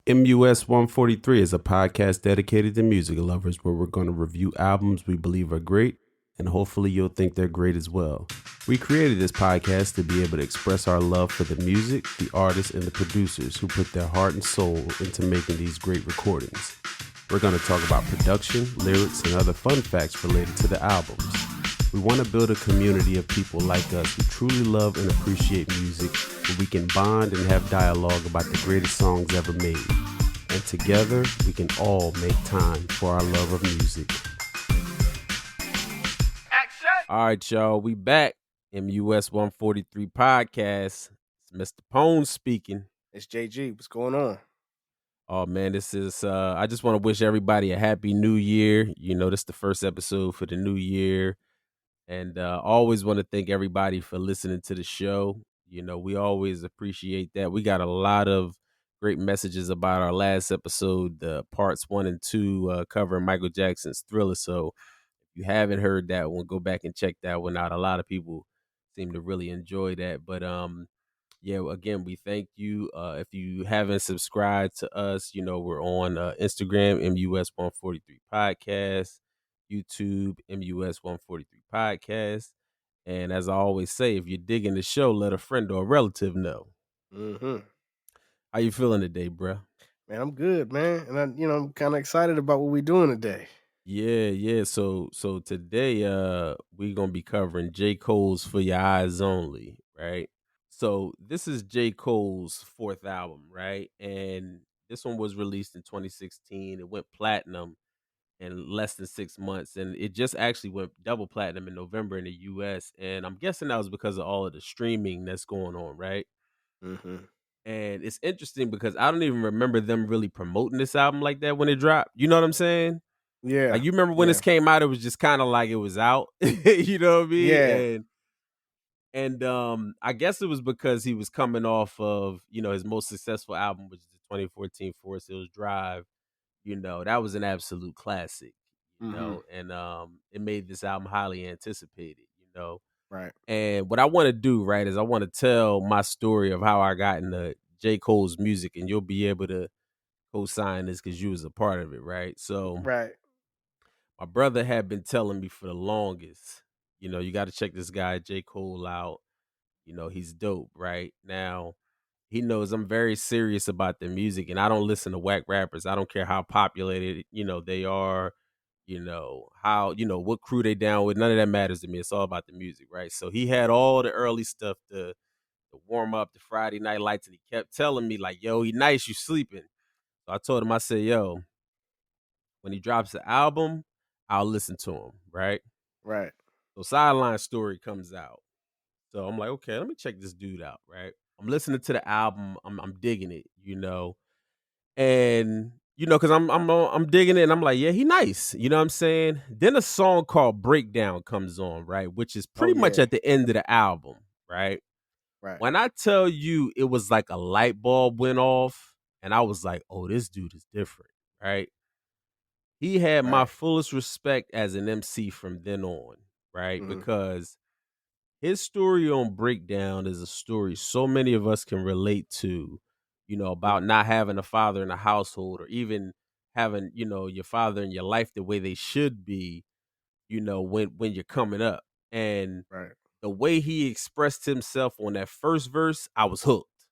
MUS 143 is a podcast dedicated to music lovers where we're going to review albums we believe are great, and hopefully you'll think they're great as well. We created this podcast to be able to express our love for the music, the artists, and the producers who put their heart and soul into making these great recordings. We're going to talk about production, lyrics, and other fun facts related to the albums. We want to build a community of people like us who truly love and appreciate music, where we can bond and have dialogue about the greatest songs ever made. And together, we can all make time for our love of music. Action! All right, y'all, we back. MUS 143 podcast. It's Mr. Pone speaking. It's JG. What's going on? Oh man, this is I just want to wish everybody a happy new year. You know, this is the first episode for the new year. And always want to thank everybody for listening to the show. You know, we always appreciate that. We got a lot of great messages about our last episode, parts 1 and 2, covering Michael Jackson's Thriller. So if you haven't heard that one, go back and check that one out. A lot of people seem to really enjoy that. But yeah, again, we thank you. If you haven't subscribed to us, you know, we're on Instagram, MUS143 Podcast, YouTube, MUS143 Podcast. And as I always say, if you're digging the show, let a friend or a relative know. Mm-hmm. How you feeling today, bruh? Man, I'm good, man. And I'm kind of excited about what we're doing today. Yeah. So today we're gonna be covering J. Cole's For Your Eyez Only, right? So this is J. Cole's fourth album, right? And this one was released in 2016. It went platinum in less than 6 months, and it just actually went double platinum in November in the US. And I'm guessing that was because of all of the streaming that's going on, right? Mm-hmm. And it's interesting because I don't even remember them really promoting this album like that when it dropped. You know what I'm saying? Yeah. Like, you remember when Yeah. this came out, it was just kind of like it was out. You know what I mean? Yeah. And I guess it was because he was coming off of, you know, his most successful album, which is the 2014 Forest Hills Drive. You know, that was an absolute classic, you Mm-hmm. know, and it made this album highly anticipated, you know. Right. And what I want to do, right, is I want to tell my story of how I got into J. Cole's music, and you'll be able to co-sign this because you was a part of it, right? So Right. my brother had been telling me for the longest, you know, you got to check this guy J. Cole out. You know, he's dope, right? Now, he knows I'm very serious about the music, and I don't listen to whack rappers. I don't care how populated, you know, they are, you know, how, you know, what crew they down with. None of that matters to me. It's all about the music, right? So he had all the early stuff to warm up the Friday Night Lights, and he kept telling me, like, yo, he nice, you sleeping. So I told him, I said, yo, when he drops the album, I'll listen to him, right? Right. So Sideline Story comes out. So I'm like, okay, let me check this dude out, right? I'm listening to the album. I'm digging it, you know, and you know, because I'm digging it, and I'm like, yeah, he nice, you know what I'm saying? Then a song called Breakdown comes on, right, which is Oh pretty much yeah. at the end of the album, right? Right. When I tell you, it was like a light bulb went off, and I was like, oh, this dude is different, right? He had my Right. fullest respect as an MC from then on, right? Mm-hmm. Because his story on Breakdown is a story so many of us can relate to, you know, about not having a father in a household, or even having, you know, your father in your life the way they should be, you know, when you're coming up. And Right. the way he expressed himself on that first verse, I was hooked,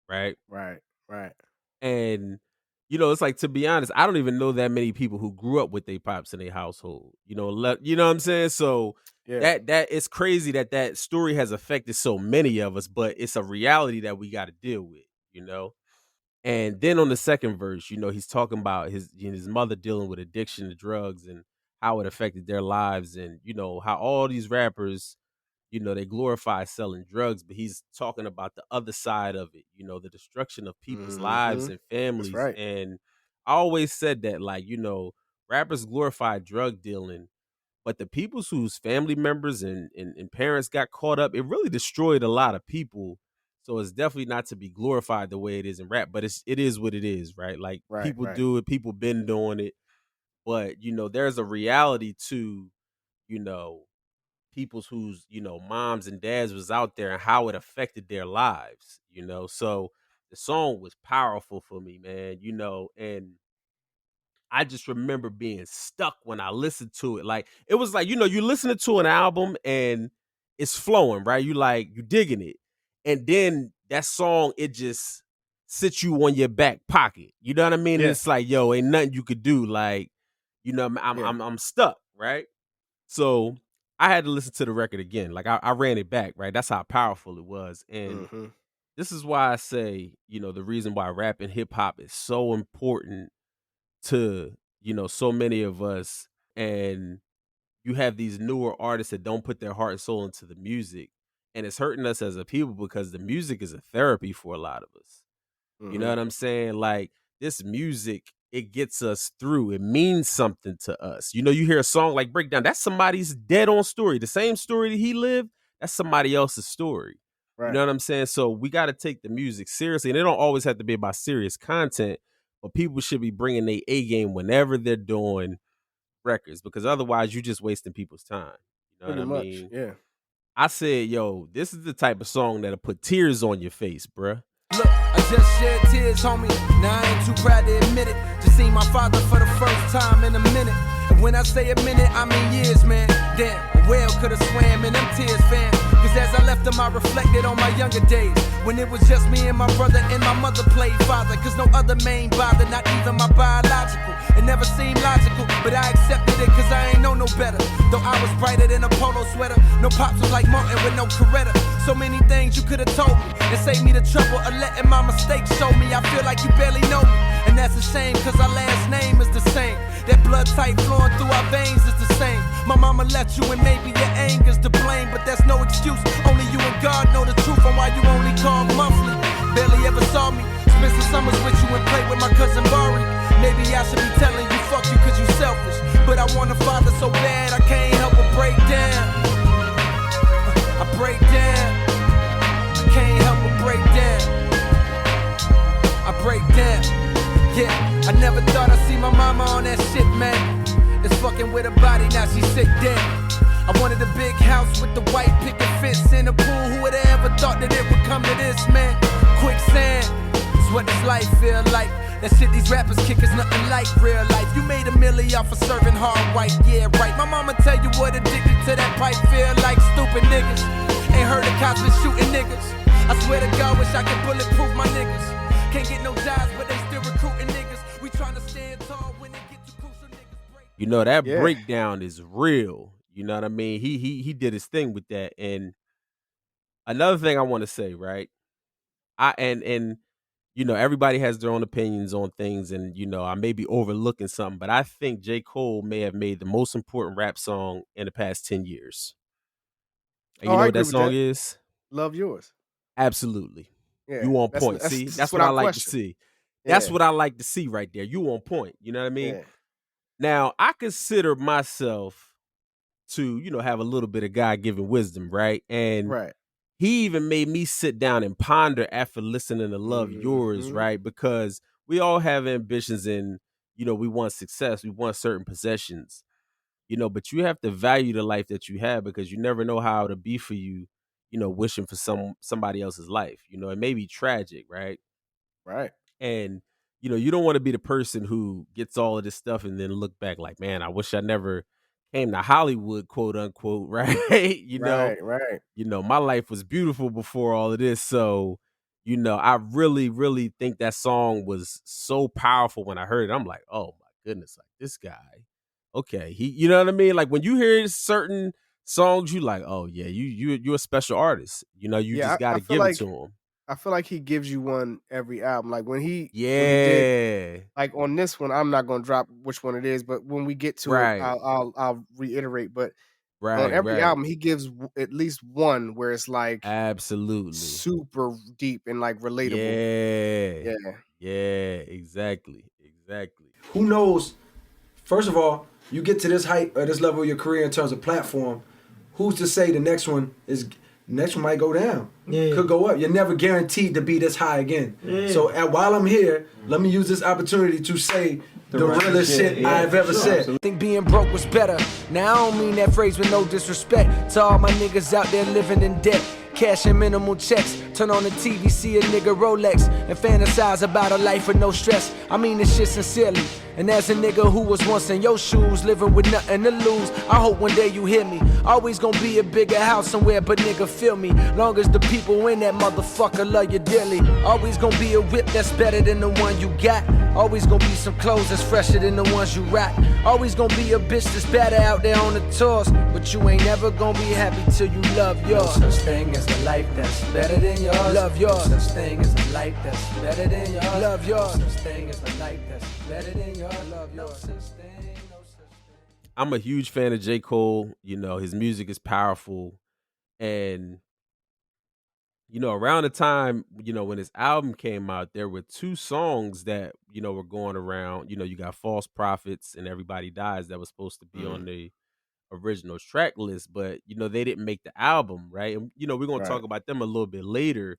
right? Right. Right. And you know, it's like, to be honest, I don't even know that many people who grew up with their pops in their household. You know, you know what I'm saying? So Yeah. that it's crazy that story has affected so many of us, but it's a reality that we got to deal with, you know. And then on the second verse, you know, he's talking about his mother dealing with addiction to drugs and how it affected their lives, and you know how all these rappers, you know, they glorify selling drugs, but he's talking about the other side of it, you know, the destruction of people's lives Mm-hmm. and That's families. right. And I always said that, like, you know, rappers glorify drug dealing, but the peoples whose family members and parents got caught up, it really destroyed a lot of people. So it's definitely not to be glorified the way it is in rap, but it is what it is, right? Like, Right. people Right. do it, people been doing it, but you know, there's a reality to, you know, people's whose, you know, moms and dads was out there and how it affected their lives, you know. So the song was powerful for me, man, and I just remember being stuck when I listened to it. Like, it was like, you listening to an album and it's flowing, right? You digging it. And then that song, it just sits you on your back pocket. You know what I mean? And Yeah. it's like, yo, ain't nothing you could do. Like, Yeah. I'm stuck, right? So I had to listen to the record again. Like, I ran it back, right? That's how powerful it was. And Mm-hmm. this is why I say, the reason why rap and hip hop is so important to, so many of us. And you have these newer artists that don't put their heart and soul into the music. And it's hurting us as a people because the music is a therapy for a lot of us. You know Mm-hmm. what I'm saying? Like, this music, it gets us through. It means something to us. You hear a song like Breakdown, that's somebody's dead on story. The same story that he lived, that's somebody else's story. You know Right. what I'm saying? So we got to take the music seriously. And it don't always have to be about serious content, but people should be bringing their A game whenever they're doing records, because otherwise you just wasting people's time. You know what Pretty I much. mean? Yeah. I said, yo, this is the type of song that'll put tears on your face, bruh. Look, I just shed tears, homie. Now I ain't too proud to admit it. Just seen my father for the first time in a minute. And when I say a minute, I mean years, man. Damn, a whale could've swam in them tears, fam. Cause as I left them, I reflected on my younger days, when it was just me and my brother and my mother played father. Cause no other main bother, not even my biological. It never seemed logical, but I accepted it cause I ain't know no better. Though I was brighter than a polo sweater. No pops was like Martin with no Coretta. So many things you could've told me and saved me the trouble of letting my mistakes show me. I feel like you barely know me, and that's a shame cause our last name is the same. That blood type flowing through our veins is the same. My mama left you and maybe your anger's to blame, but that's no excuse. Only you and God know the truth on why you only call monthly. Barely ever saw me. Spent some summers with you and played with my cousin Bari. Maybe I should be telling you fuck you cause you selfish, but I want a father so bad I can't help but break down. I break down. I can't help but break down. I break down. Yeah, I never thought I'd see my mama on that shit, man. It's fucking with her body, now she's sick dead. I wanted a big house with the white picket fence in a pool. Who would have ever thought that it would come to this, man? Quicksand, it's what this life feel like. That shit these rappers kick is nothing like real life. You made a milli off of serving hard white, yeah, right. My mama tell you what addicted to that pipe feel like. Stupid niggas, ain't heard the cops been shooting niggas. I swear to God, wish I could bulletproof my niggas. Can't get no jobs, but they still recruiting niggas. We tryna stand tall when they get too crucial, niggas break. That Yeah. breakdown is real. You know what I mean? He did his thing with that. And another thing I want to say, right? Everybody has their own opinions on things, and I may be overlooking something, but I think J. Cole may have made the most important rap song in the past 10 years. And Oh, you know I what agree that with song that. is? Love yours. Absolutely. Yeah. You on That's point. that's, See, that's that's what I without like to question. see. That's Yeah. what I like to see right there. You on point. You know what I mean? Yeah. Now, I consider myself to, have a little bit of God-given wisdom, right? And Right. he even made me sit down and ponder after listening to Love Yours, Mm-hmm. right? Because we all have ambitions and, we want success, we want certain possessions, but you have to value the life that you have, because you never know how it'll be for you, wishing for somebody else's life. It may be tragic, right? Right. And you don't want to be the person who gets all of this stuff and then look back like, man, I wish I never came to Hollywood, quote unquote, right? Right. Right. My life was beautiful before all of this. So, I really, really think that song was so powerful when I heard it. I'm like, oh my goodness, like this guy. Okay. You know what I mean? Like when you hear certain songs, you like, oh yeah, you're a special artist. You Yeah. just got I to feel give it like to him. I feel like he gives you one every album. Like when he did, Yeah. like on this one, I'm not gonna drop which one it is, but when we get to it, Right. I'll reiterate. But on Right. every Right. album, he gives at least one where it's like Absolutely. super deep and like relatable. Yeah. Yeah. Yeah. Exactly. Exactly. Who knows? First of all, you get to this height or this level of your career in terms of platform. Who's to say the next one might go down? Yeah. Could go up. You're never guaranteed to be this high again. Yeah. So while I'm here, let me use this opportunity to say the realest shit I've ever said. I think being broke was better. Now I don't mean that phrase with no disrespect to all my niggas out there living in debt, cashing minimal checks Turn on the TV, see a nigga Rolex, and fantasize about a life with no stress. I mean this shit sincerely. And as a nigga who was once in your shoes, living with nothing to lose, I hope one day you hear me. Always gonna be a bigger house somewhere, but nigga feel me. Long as the people in that motherfucker love you dearly. Always gonna be a whip that's better than the one you got. Always gonna be some clothes that's fresher than the ones you rock. Always gonna be a bitch that's better out there on the tours. But you ain't never gonna be happy till you love yours. No such thing as a life that's better than yours. Love yours. No such thing as a life that's better than yours. Love yours. No such thing as a life that's better than yours. Love yours. No such thing, no such thing. I'm a huge fan of J. Cole. You know, his music is powerful. And, you know, around the time, you know, when his album came out, there were 2 songs that, you know, were going around. You know, you got False Prophets and Everybody Dies that was supposed to be on the original track list, but, you know, they didn't make the album, right? And, you know, we're going to talk about them a little bit later.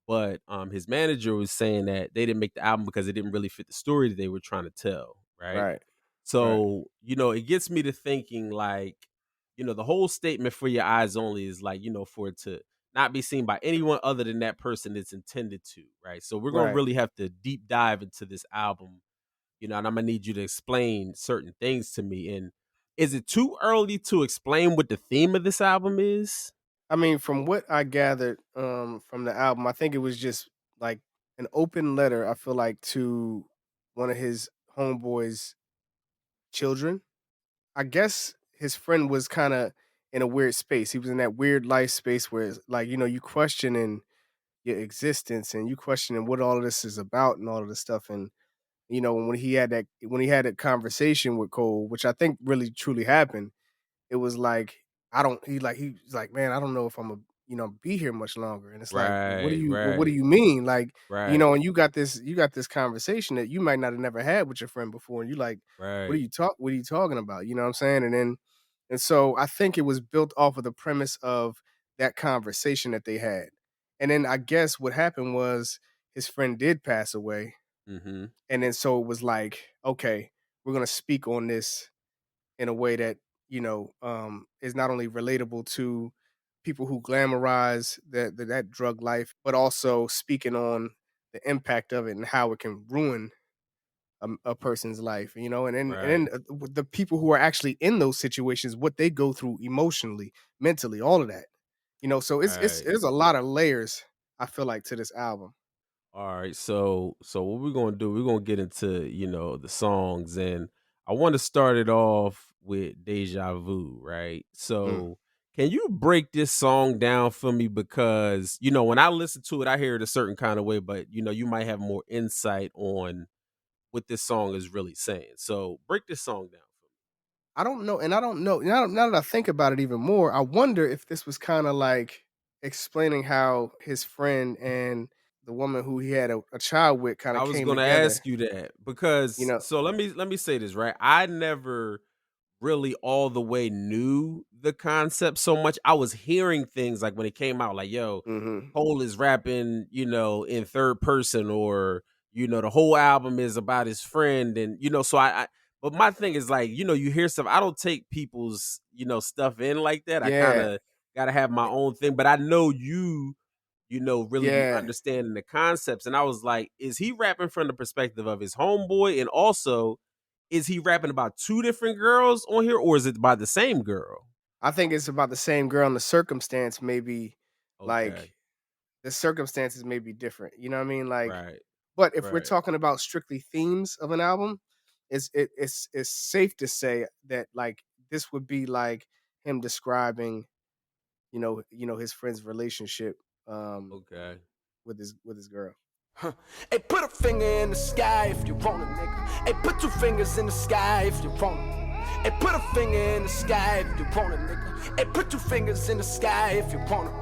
But his manager was saying that they didn't make the album because it didn't really fit the story that they were trying to tell, right? So, you know, it gets me to thinking like, you know, the whole statement for Your Eyez Only is like, you know, for it to not be seen by anyone other than that person it's intended to, right? So we're going to really have to deep dive into this album, you know, and I'm going to need you to explain certain things to me. And is it too early to explain what the theme of this album is? I mean, from what I gathered from the album, I think it was just like an open letter, I feel like, to one of his homeboys' children. I guess his friend was kind of in a weird space. He was in that weird life space where it's like, you know, you questioning your existence and you questioning what all of this is about and all of this stuff. And, you know, when he had that conversation with Cole, which I think really truly happened, it was like, he's like, man, I don't know if I'm gonna, you know, be here much longer. And it's like, what do you mean? Like, you know, and you got this conversation that you might not have never had with your friend before. And you like, what are you talking about? You know what I'm saying? And so I think it was built off of the premise of that conversation that they had. And then I guess what happened was his friend did pass away. Mm-hmm. And then so it was like, okay, we're gonna speak on this in a way that, you know, is not only relatable to people who glamorize that drug life, but also speaking on the impact of it and how it can ruin a person's life, you know, and then the people who are actually in those situations, what they go through emotionally, mentally, all of that, you know. So it's there's a lot of layers, I feel like, to this album. All right, so what we're gonna do? We're gonna get into, you know, the songs, and I want to start it off with Deja Vu, right? So can you break this song down for me? Because, you know, when I listen to it, I hear it a certain kind of way, but, you know, you might have more insight on what this song is really saying. So break this song down for me. I don't know, and I don't know. Now that I think about it even more, I wonder if this was kind of like explaining how his friend and the woman who he had a child with kind of came together. I was going to ask you that because, you know, so let me say this, right? I never really all the way knew the concept so much. I was hearing things like when it came out, like, yo, Cole is rapping, you know, in third person, or, you know, the whole album is about his friend. And, you know, so but my thing is like, you know, you hear stuff. I don't take people's, you know, stuff in like that. I kind of got to have my own thing, but I know you know, really understanding the concepts. And I was like, is he rapping from the perspective of his homeboy? And also, is he rapping about 2 different girls on here, or is it about the same girl? I think it's about the same girl, and the circumstance may be like, the circumstances may be different. You know what I mean? Like, but if we're talking about strictly themes of an album, it's safe to say that like this would be like him describing, you know, his friend's relationship with his girl. Hey, put a finger in the sky if you want it, nigga. Hey, put 2 fingers in the sky if you want it. Hey, put a finger in the sky if you want it, nigga. Hey, put 2 fingers in the sky if you want it.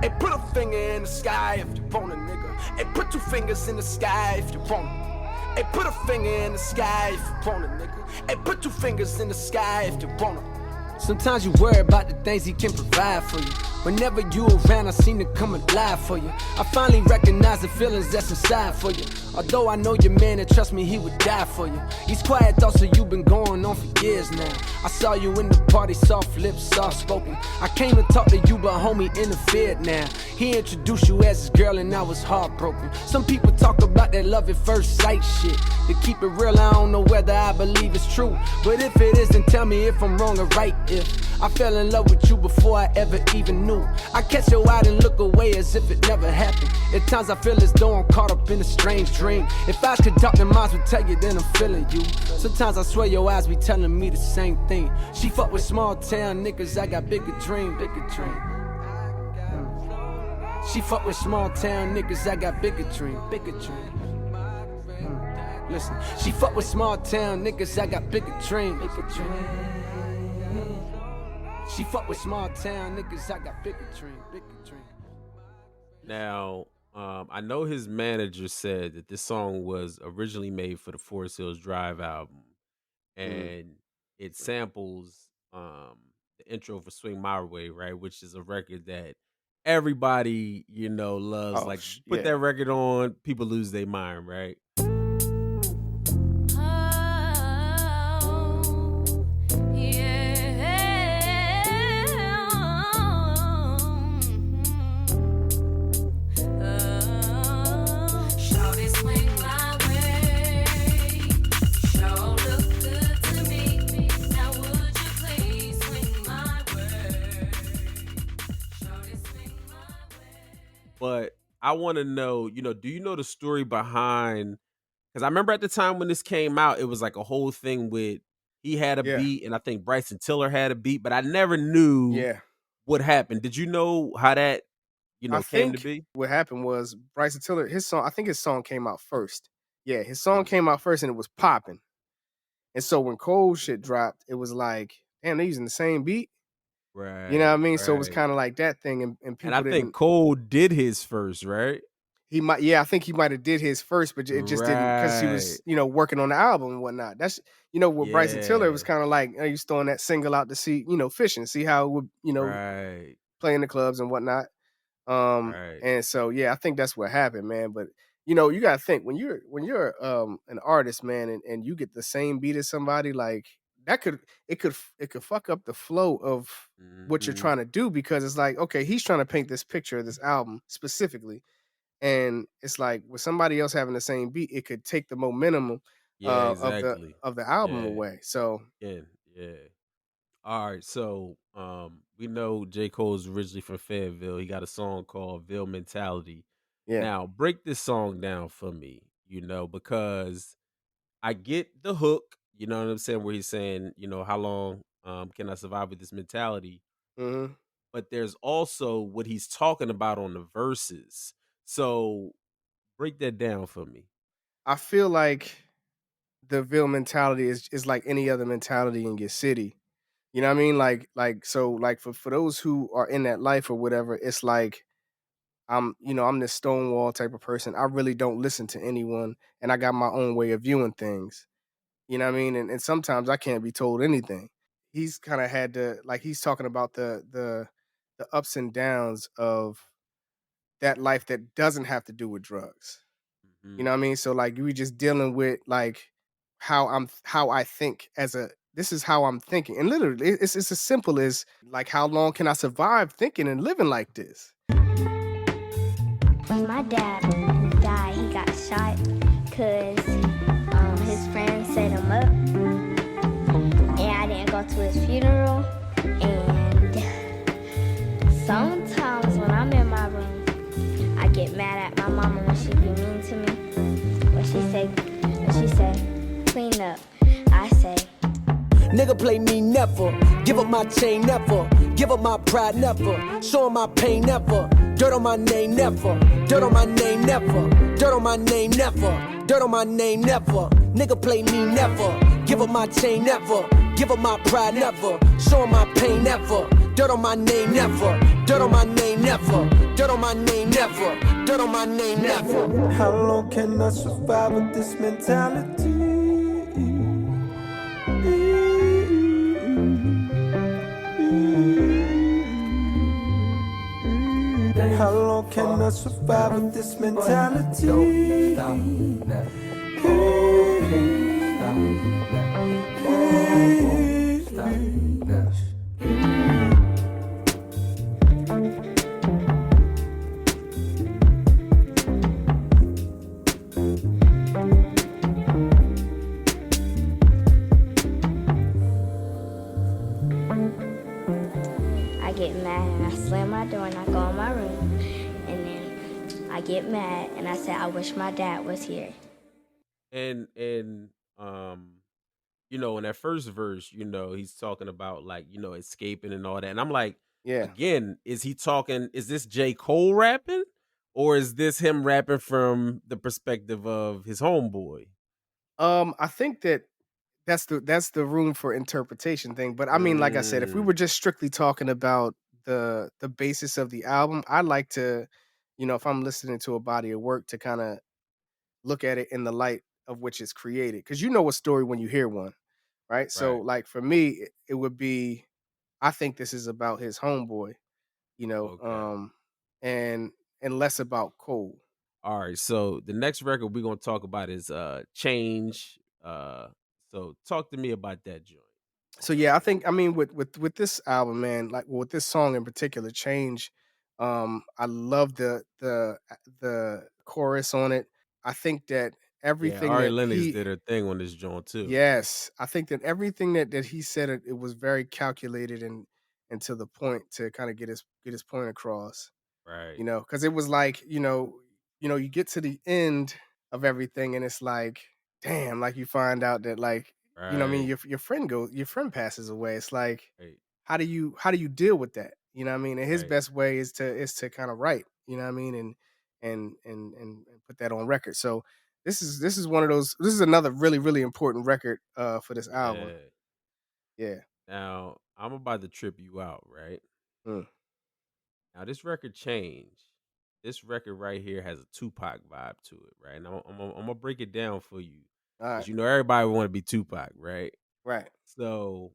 Hey, put a finger in the sky if you want it, nigga. Hey, put 2 fingers in the sky if you want it. Hey, put a finger in the sky if you want it, nigga. Hey, put 2 fingers in the sky if you want it. Sometimes you worry about the things he can provide for you, Whenever you around, I seem to come alive for you. I finally recognize the feelings that's inside for you. Although I know your man and trust me, he would die for you. These quiet thoughts of you been going on for years now. I saw you in the party, soft lips, soft spoken. I came to talk to you, but homie interfered now. He introduced you as his girl and I was heartbroken. Some people talk about that love at first sight shit. To keep it real, I don't know whether I believe it's true. But if it is, then tell me if I'm wrong or right. If I fell in love with you before I ever even knew. I catch your eye and look away as if it never happened. At times I feel as though I'm caught up in a strange dream. If eyes could talk, then minds would tell you, then I'm feeling you. Sometimes I swear your eyes be telling me the same thing. She fuck with small town niggas, I got bigger dream, bigger dream. She fuck with small town niggas, I got bigger dream, bigger dream. Listen, she fuck with small town niggas, I got bigger dream, bigger dream. She fuck with small town niggas, I got bigger dream, bigger dream. Now, I know his manager said that this song was originally made for the Forest Hills Drive album, and it samples the intro for Swing My Way, right? Which is a record that everybody, loves. Oh, Like, put that record on, people lose their mind, right? But I want to know, do you know the story behind? Because I remember at the time when this came out, it was like a whole thing with he had a beat, and I think Bryson Tiller had a beat, but I never knew what happened. Did you know how that, I came to think be? what happened was Bryson Tiller, his song, I think his song came out first. Yeah, his song came out first and it was popping. And so when Cole shit dropped, it was like, damn, they're using the same beat. Right. You know what I mean? Right. So it was kind of like that thing, and people And I think Cole did his first, right? He might, I think he might have did his first, but it just didn't because he was, working on the album and whatnot. That's, with Bryson Tiller, it was kind of like you was throwing that single out to see, fishing, see how it would, play in the clubs and whatnot. And so I think that's what happened, man. But you got to think when you're an artist, man, and you get the same beat as somebody, like that could fuck up the flow of what you're trying to do, because it's like, okay, he's trying to paint this picture of this album specifically. And it's like with somebody else having the same beat, it could take the momentum exactly. of the album away. So yeah. All right, so we know J. Cole's originally from Fayetteville. He got a song called Ville Mentality. yeah, Now, break this song down for me, because I get the hook, you know what I'm saying, where he's saying, how long can I survive with this mentality? mm-hmm. But there's also what he's talking about on the verses. So break that down for me. I feel like the Ville mentality is like any other mentality in your city. You know what I mean? Like for those who are in that life or whatever, it's like I'm this Stonewall type of person. I really don't listen to anyone, and I got my own way of viewing things. You know what I mean? And sometimes I can't be told anything. He's kind of had to, like, he's talking about the ups and downs of that life that doesn't have to do with drugs. You know what I mean? So like we just dealing with like how I think this is how I'm thinking. And literally it's as simple as like, how long can I survive thinking and living like this? When my dad died, he got shot because his friends set him up. And I didn't go to his funeral. And sometimes when I'm in my room, I get mad at my mama when she be mean to me. When she say, clean up, I say, Nigga play me never, give up my chain never, give up my pride never, show 'em my pain never, dirt on my name never, dirt on my name never, dirt on my name never, dirt on my name never. Nigga play me never, give up my chain never, give up my pride never, show 'em my pain never, dirt on my name never, dirt on my name never, dirt on my name never, dirt on my name never. How long can I survive with this mentality? Can I survive with this mentality? Don't stop now. Stop now. I get mad and I slam my door and I go in my room. And then I get mad and I say, I wish my dad was here. And you know, in that first verse, you know, he's talking about like, you know, escaping and all that. And I'm like, Yeah. again, is this J. Cole rapping? Or is this him rapping from the perspective of his homeboy? I think that's the room for interpretation thing. But I mean, like I said, if we were just strictly talking about the basis of the album, I like to, you know, if I'm listening to a body of work, to kind of look at it in the light of which it's created, because you know a story when you hear one, right? So, Right. like for me, it would be, I think this is about his homeboy, you know, Okay. and less about Cole. All right. So the next record we're gonna talk about is Change. So talk to me about that joint. So yeah, I think, I mean, with this album, man, like with this song in particular, Change, I love the chorus on it. I think that Yeah, everything Ari that Lennox he did her thing on this joint too. yes, I think that everything that he said, it was very calculated and to the point, to kind of get his point across. Right. You know, because it was like, you get to the end of everything and it's like, damn, like you find out that, like, what I mean, Right. your friend passes away. It's like, Right. how do you deal with that? You know what I mean? And his Right. best way is to kind of write, you know what I mean, and put that on record. So this is one of those. This is another really really important record for this album. Yeah. Yeah. Now I'm about to trip you out, right? Mm. Now this record Change. This record right here has a Tupac vibe to it, right? And I'm gonna break it down for you, All because right. you know everybody want to be Tupac, right? Right. So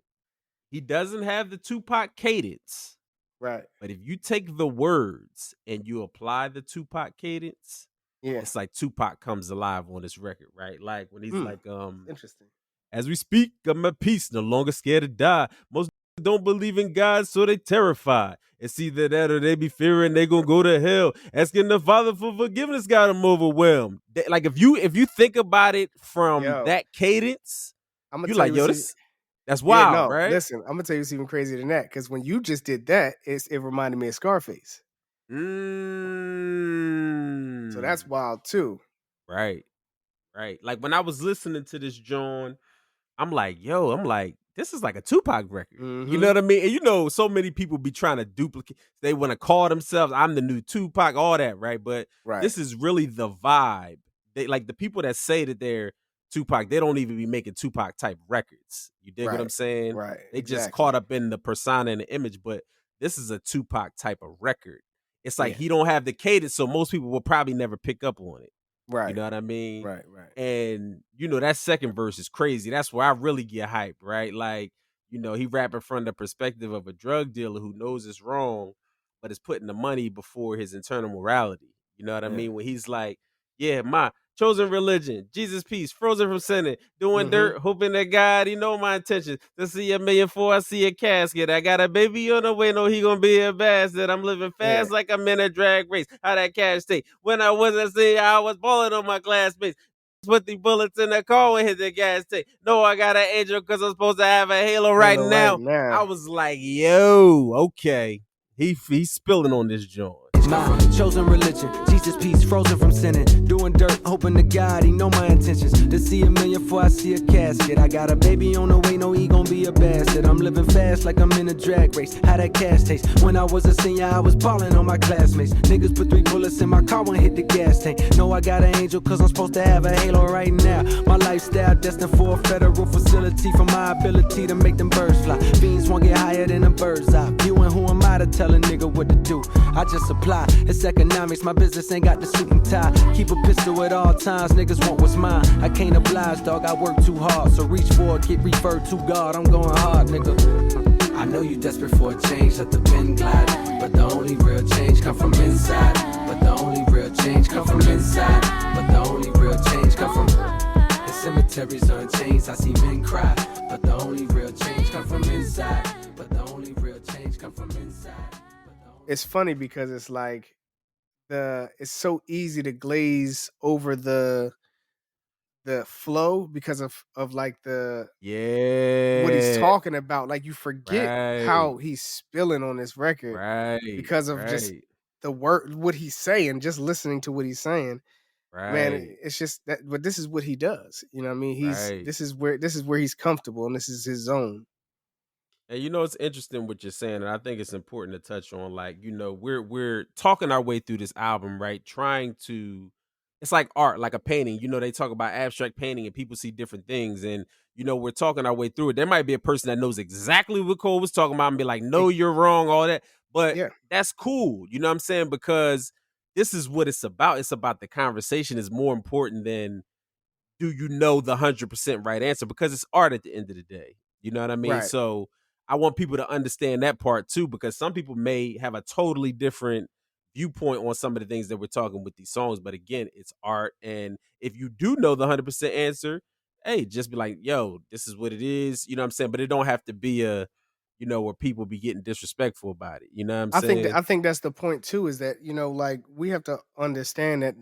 he doesn't have the Tupac cadence, Right. but if you take the words and you apply the Tupac cadence, Yeah. it's like Tupac comes alive on this record, right? Like when he's like, Interesting. as we speak, I'm at peace, no longer scared to die. Most don't believe in God, so they terrified. It's either that or they be fearing they gonna go to hell. Asking the Father for forgiveness got them overwhelmed. Like if you think about it from Yo, that cadence, I'm gonna you tell like, you yo, what's that's yeah, wild, no, right? listen, I'm gonna tell you what's even crazier than that. Because when you just did that, it reminded me of Scarface. So that's Mm. wild too. Right, right. Like when I was listening to this John, I'm like, this is like a Tupac record. You know Mm-hmm. what I mean? And you know, so many people be trying to duplicate. They want to call themselves, I'm the new Tupac, all that, right? But Right. this is really the vibe. They like the people that say that they're Tupac, they don't even be making Tupac type records. You dig what I'm Right. saying? Right. They just caught Exactly. up in the persona and the image, but this is a Tupac type of record. It's like Yeah. he don't have the cadence, so most people will probably never pick up on it. You Right. know what I mean? Right. Right. And you know that second verse is crazy. That's where I really get hyped, right? Like, you know, he rapping from the perspective of a drug dealer who knows it's wrong, but is putting the money before his internal morality. You know what I Yeah. mean? When he's like, yeah, my chosen religion, Jesus peace, frozen from sinning, doing Mm-hmm. dirt, hoping that God, he know my intentions. To see a million before I see a casket. I got a baby on the way, know he gonna be a bastard. I'm living Yeah. fast like I'm in a drag race. How that cash take? When I wasn't seeing, I was balling on my classmates. Put the bullets in the car and hit the gas tank. No, I got an angel because I'm supposed to have a halo right Halo right now. I now. was like, yo, okay. He's spilling on this joint. My chosen religion, Jesus peace, frozen from sinning, doing dirt, hoping to God, he know my intentions. To see a million before I see a casket. I got a baby on the way, know he gon' be a bastard. I'm living fast like I'm in a drag race. How that cash taste? When I was a senior, I was balling on my classmates. Niggas put 3 bullets in my car and hit the gas tank. No, I got an angel cause I'm supposed to have a halo right now. My lifestyle destined for a federal facility, for my ability to make them birds fly. Fiends won't get higher than a bird's eye view, and who am I to tell a nigga what to do? I just supply. It's economics, my business ain't got the suit and tie. Keep a pistol at all times, niggas want what's mine. I can't oblige, dog, I work too hard. So reach for it, get referred to God, I'm going hard, nigga. I know you desperate for a change, let the pen glide. But the only real change come from inside. the only real change come from inside. But the only real change come from the cemeteries unchanged. I see men cry, but the only real change come from inside. But the only real change come from inside. It's funny because it's like it's so easy to glaze over the flow because of like what he's Yeah. talking about. Like you forget Right. how he's spilling on this record Right. because of just Right. the word, what he's saying, just listening to what he's saying. Man, Right. it's just that, but this is what he does. You know what I mean? Right. This is where he's comfortable and this is his zone. And it's interesting what you're saying, and I think it's important to touch on. Like, we're talking our way through this album, right? Trying to, it's like art, like a painting. They talk about abstract painting, and people see different things, and we're talking our way through it. There might be a person that knows exactly what Cole was talking about, and be like, "No, you're wrong," all that, but Yeah, that's cool. You know what I'm saying? Because this is what it's about. It's about the conversation is more important than do you know the 100% right answer, because it's art at the end of the day. You know what I mean? right. So I want people to understand that part too, because some people may have a totally different viewpoint on some of the things that we're talking with these songs. But again, it's art. And if you do know the 100% answer, hey, just be like, yo, this is what it is. You know what I'm saying? But it don't have to be where people be getting disrespectful about it. You know what I'm saying? I think that's the point too, is that, like we have to understand that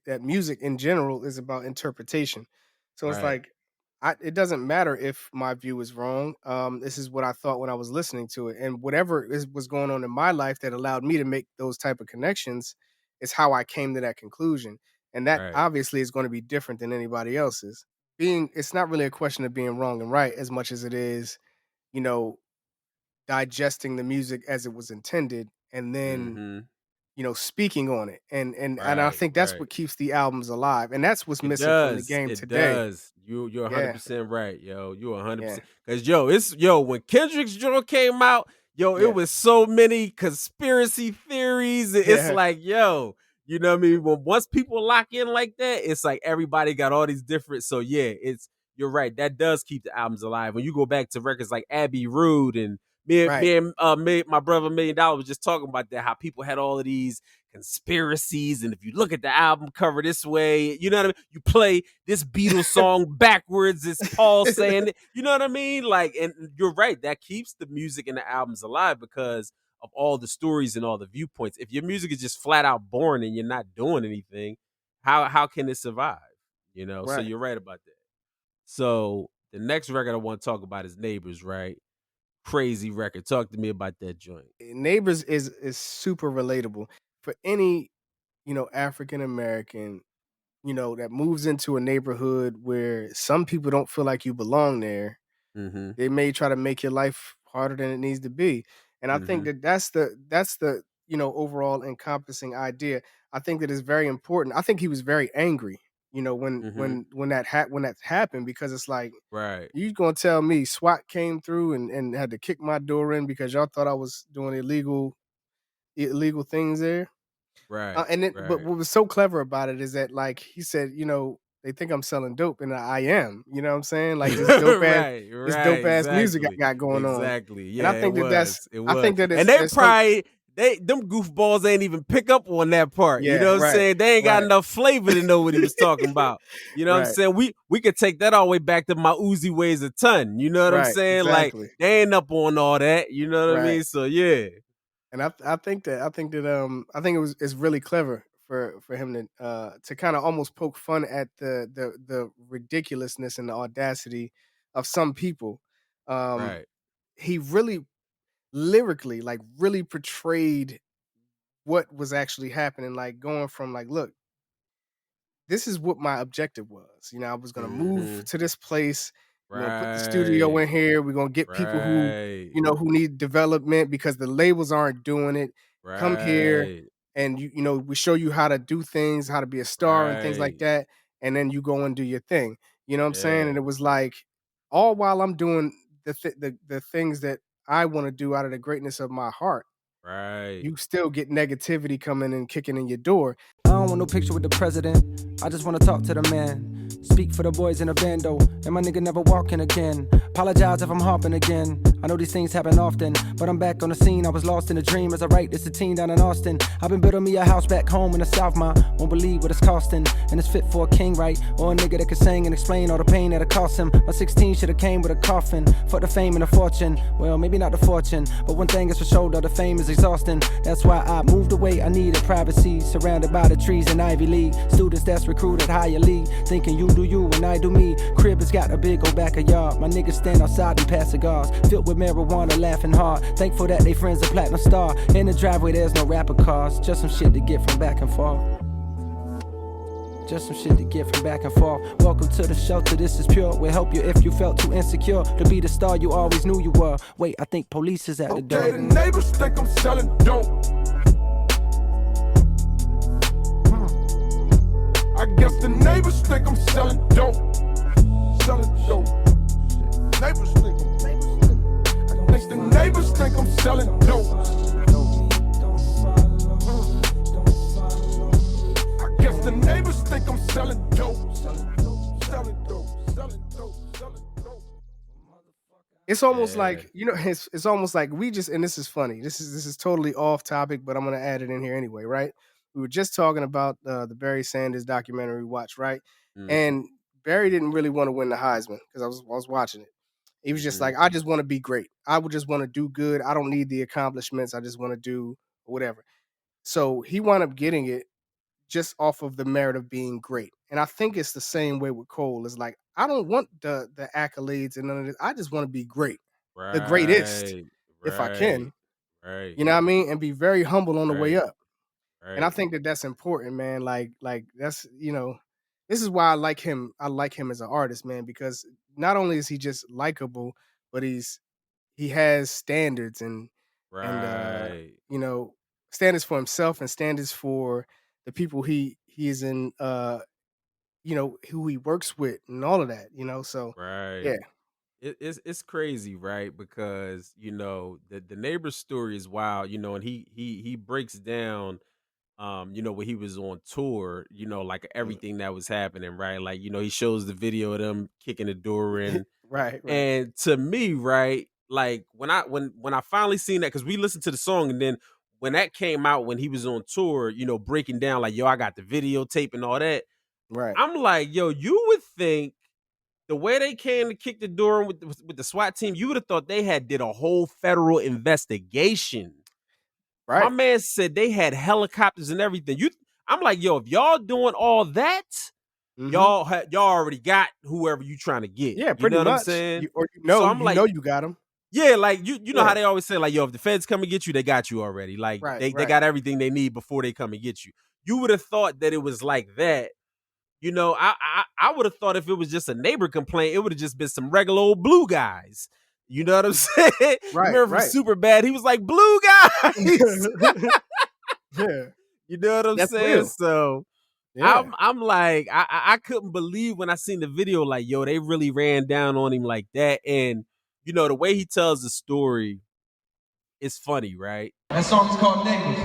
that music in general is about interpretation. So it's Right. like it doesn't matter if my view is wrong. This is what I thought when I was listening to it, and whatever was going on in my life that allowed me to make those type of connections is how I came to that conclusion. And that Right. obviously is going to be different than anybody else's. It's not really a question of being wrong and right as much as it is, you know, digesting the music as it was intended and then Mm-hmm. speaking on it, and I Right. think that's Right. what keeps the albums alive, and that's what's It missing from the does. game It today. does. You're Yeah, 100% right, yo. You're yeah, 100%. Cause when Kendrick's joint came out, it yeah, was so many conspiracy theories. It's yeah, like, you know what I mean? Once people lock in like that, it's like everybody got all these different. So yeah, you're right. That does keep the albums alive. When you go back to records like Abbey Road and right. my brother $1 Million was just talking about that, how people had all of these conspiracies, and if you look at the album cover this way, you know what I mean? You play this Beatles song backwards, it's Paul saying it, you know what I mean? Like, and you're right, that keeps the music and the albums alive because of all the stories and all the viewpoints. If your music is just flat out boring and you're not doing anything, how can it survive? So Right. you're right about that. So the next record I want to talk about is Neighbors, right? Crazy record. Talk to me about that joint. Neighbors is super relatable for any African American that moves into a neighborhood where some people don't feel like you belong there. Mm-hmm. They may try to make your life harder than it needs to be. And I think Mm-hmm. that that's the overall encompassing idea. I think that is very important. I think he was very angry, Mm-hmm. when that happened, because it's like, Right. you gonna tell me SWAT came through and had to kick my door in because y'all thought I was doing illegal things there? Right. And then, but Right. what was so clever about it is that, like he said, they think I'm selling dope, and I am. You know what I'm saying? Like Right. this Right. dope ass music I Exactly. got going on, Exactly. and I Yeah, it think that was. It I was. think that And they it's so. probably them goofballs ain't even pick up on that part. You Yeah, know what I'm right, saying? They ain't got right, enough flavor to know what he was talking about. You know what I'm right, saying? We could take that all the way back to my Uzi weighs a ton. You know what I'm right, saying? Like, exactly, they ain't up on all that. You know what I right. mean? So yeah. And I think it's really clever for him to kind of almost poke fun at the ridiculousness and the audacity of some people. Um, Right. he really lyrically, like, really portrayed what was actually happening, like going from, like, look, this is what my objective was. I was gonna move Mm-hmm. to this place. We're gonna put the studio Right. in here. We're gonna get people who, Right. who need development because the labels aren't doing it. Come here, Right. and we show you how to do things, how to be a star and things like Right. that, and then you go and do your thing. You know what I'm saying? Yeah. And it was like, all while I'm doing the things that I want to do out of the greatness of my heart, Right. you still get negativity coming and kicking in your door. I don't want no picture with the president. I just wanna talk to the man. Speak for the boys in the bando. And my nigga never walking again. Apologize if I'm hopping again. I know these things happen often, but I'm back on the scene. I was lost in a dream as I write this a teen down in Austin. I've been building me a house back home in the South, ma. Won't believe what it's costing. And it's fit for a king, right? Or a nigga that can sing and explain all the pain that it cost him. My 16 should've came with a coffin. Fuck the fame and the fortune. Well, maybe not the fortune, but one thing is for sure, though, the fame is exhausting. That's why I moved away. I needed privacy, surrounded by the trees in Ivy League. Students that's recruited higher league, thinking you do you and I do me. Crib has got a big old backyard. My niggas stand outside and pass cigars, filled with marijuana, laughing hard. Thankful that they friends a platinum star. In the driveway there's no rapper cars, just some shit to get from back and forth. Just some shit to get from back and forth. Welcome to the shelter, this is pure. We'll help you if you felt too insecure to be the star you always knew you were. Wait, I think police is at the door. Okay, the neighbors think I'm selling dope. I guess the neighbors think I'm selling dope. Selling dope. Neighbors think the neighbors think I'm selling dope. I guess the neighbors think I'm selling dope. Selling dope. Selling dope. Selling dope. It's almost like, you know, it's almost like we just, and this is funny. This is totally off topic, but I'm gonna add it in here anyway, right? We were just talking about the Barry Sanders documentary we watched, right? And Barry didn't really want to win the Heisman because I was watching it. He was just like, I just want to be great. I would just want to do good. I don't need the accomplishments. I just want to do whatever. So he wound up getting it just off of the merit of being great. And I think it's the same way with Cole. It's like, I don't want the accolades and none of this. I just want to be great. Right, the greatest, if I can. Right. You know what I mean? And be very humble on the way up. Right. And I think that that's important, man. Like that's, you know, this is why I like him. I like him as an artist, man, because not only is he just likable, but he has standards and you know, standards for himself and standards for the people he is in, you know, who he works with and all of that, you know. So yeah. It's crazy, right? Because, you know, the neighbor's story is wild, you know, and he breaks down you know, when he was on tour, you know, like everything that was happening, right? Like, you know, he shows the video of them kicking the door in. right. And to me, right, like when I finally seen that, because we listened to the song, and then when that came out, when he was on tour, you know, breaking down like, yo, I got the videotape and all that. Right. I'm like, yo, you would think the way they came to kick the door in with the SWAT team, you would have thought they had did a whole federal investigation. Right. My man said they had helicopters and everything. I'm like, yo, if y'all doing all that, y'all already got whoever you trying to get. Yeah, pretty you know much. What I'm saying? So I'm like, you got them. Yeah, like you know how they always say, like, yo, if the feds come and get you, they got you already. Like they got everything they need before they come and get you. You would have thought that it was like that. You know, I would have thought if it was just a neighbor complaint, it would have just been some regular old blue guys. You know what I'm saying? Right. Remember from Superbad, he was like, blue guys. Yeah. You know what I'm saying? Real. So I'm like, I couldn't believe when I seen the video, like, yo, they really ran down on him like that. And, you know, the way he tells the story is funny, right? That song is called Neighbors.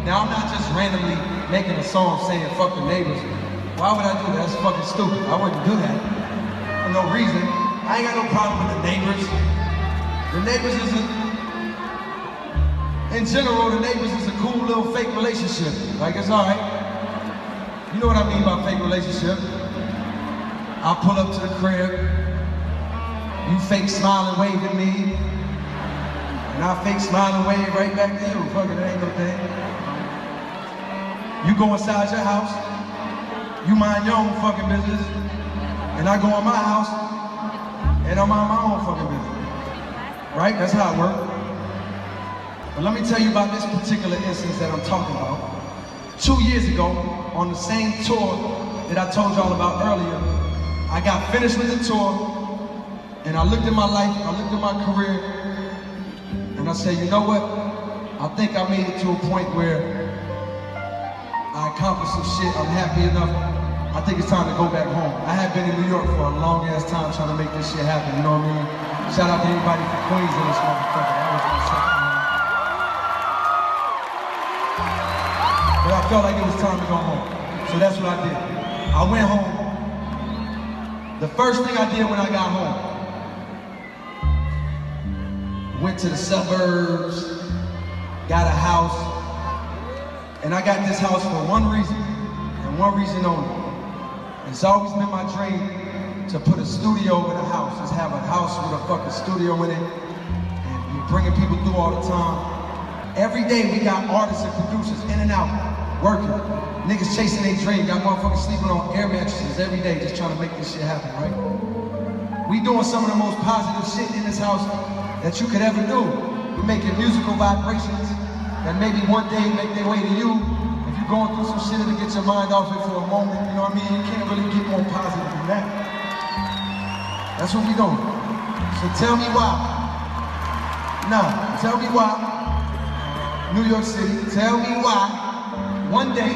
Now, I'm not just randomly making a song saying fuck the neighbors. Why would I do that? That's fucking stupid. I wouldn't do that for no reason. I ain't got no problem with the neighbors. The neighbors in general, the neighbors is a cool little fake relationship. Like, it's all right. You know what I mean by fake relationship. I'll pull up to the crib. You fake smile and wave at me. And I'll fake smile and wave right back to you. Fuck it, it ain't no thing. You go inside your house. You mind your own fucking business. And I go in my house. And I mind my own fucking business. Right? That's how it works. But let me tell you about this particular instance that I'm talking about. 2 years ago, on the same tour that I told y'all about earlier, I got finished with the tour, and I looked at my life, I looked at my career, and I said, you know what? I think I made it to a point where I accomplished some shit. I'm happy enough. I think it's time to go back home. I have been in New York for a long ass time trying to make this shit happen, you know what I mean? Shout out to everybody from Queens in this motherfucker. That was my second one. But I felt like it was time to go home. So that's what I did. I went home. The first thing I did when I got home went to the suburbs, got a house, and I got this house for one reason, and one reason only. It's always been my dream to put a studio in a house, just have a house with a fucking studio in it, and be bringing people through all the time. Every day we got artists and producers in and out, working. Niggas chasing their dream, got motherfuckers sleeping on air mattresses every day just trying to make this shit happen, right? We doing some of the most positive shit in this house that you could ever do. We're making musical vibrations that maybe one day make their way to you. If you're going through some shit to get your mind off it for a moment, you know what I mean? You can't really get more positive than that. That's what we doing. So tell me why. Nah, tell me why. New York City, tell me why. One day,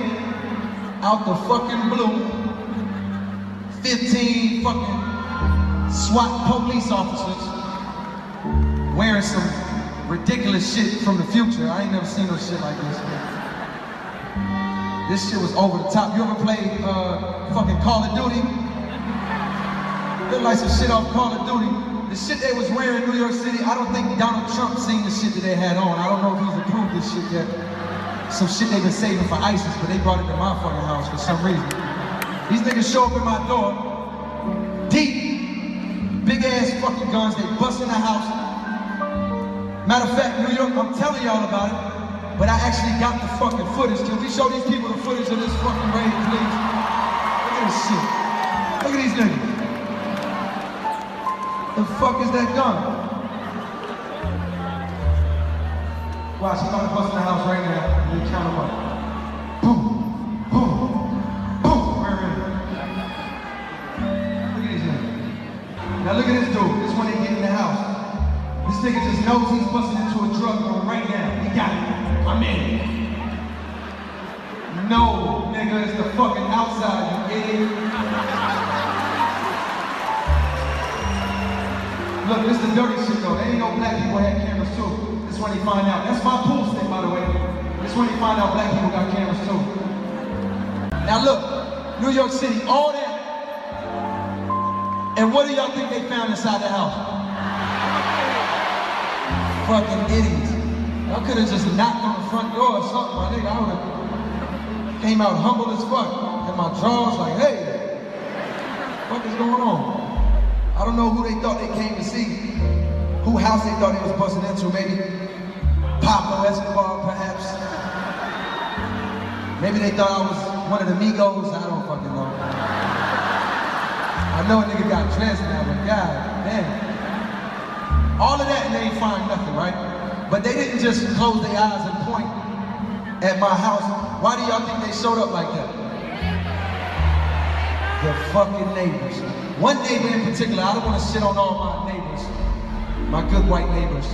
out the fucking blue, 15 fucking SWAT police officers wearing some ridiculous shit from the future. I ain't never seen no shit like this. This shit was over the top. You ever played fucking Call of Duty? Look like some shit off Call of Duty. The shit they was wearing in New York City, I don't think Donald Trump seen the shit that they had on. I don't know if he's approved this shit yet. Some shit they've been saving for ISIS, but they brought it to my fucking house for some reason. These niggas show up at my door, deep, big ass fucking guns, they bust in the house. Matter of fact, New York, I'm telling y'all about it, but I actually got the fucking footage. Can we show these people the footage of this fucking raid, please? Look at this shit. Look at these niggas. The fuck is that gun? Watch, he's about to bust in the house right now. You count them up. Boom, boom, boom. Where is it? Look at these niggas. Now look at this dude. This one they get in the house. This nigga just knows he's busting into a drug room right now. He got it. I'm in. No, nigga, it's the fucking outside, you idiot. Look, this is the dirty shit though. There ain't no black people had cameras too. This when they find out. That's my pool stick, by the way. This when they find out black people got cameras too. Now look, New York City, all that. And what do y'all think they found inside the house? Fucking idiots. I could have just knocked on the front door or something, my nigga. I would have came out humble as fuck. And my drawers like, hey, what is going on? I don't know who they thought they came to see, who house they thought they was busting into, maybe Pablo Escobar, perhaps. Maybe they thought I was one of the Migos, I don't fucking know. I know a nigga got dressed now, but god damn. All of that and they ain't find nothing, right? But they didn't just close their eyes and point at my house. Why do y'all think they showed up like that? The fucking neighbors. One neighbor in particular, I don't want to shit on all my neighbors, my good white neighbors.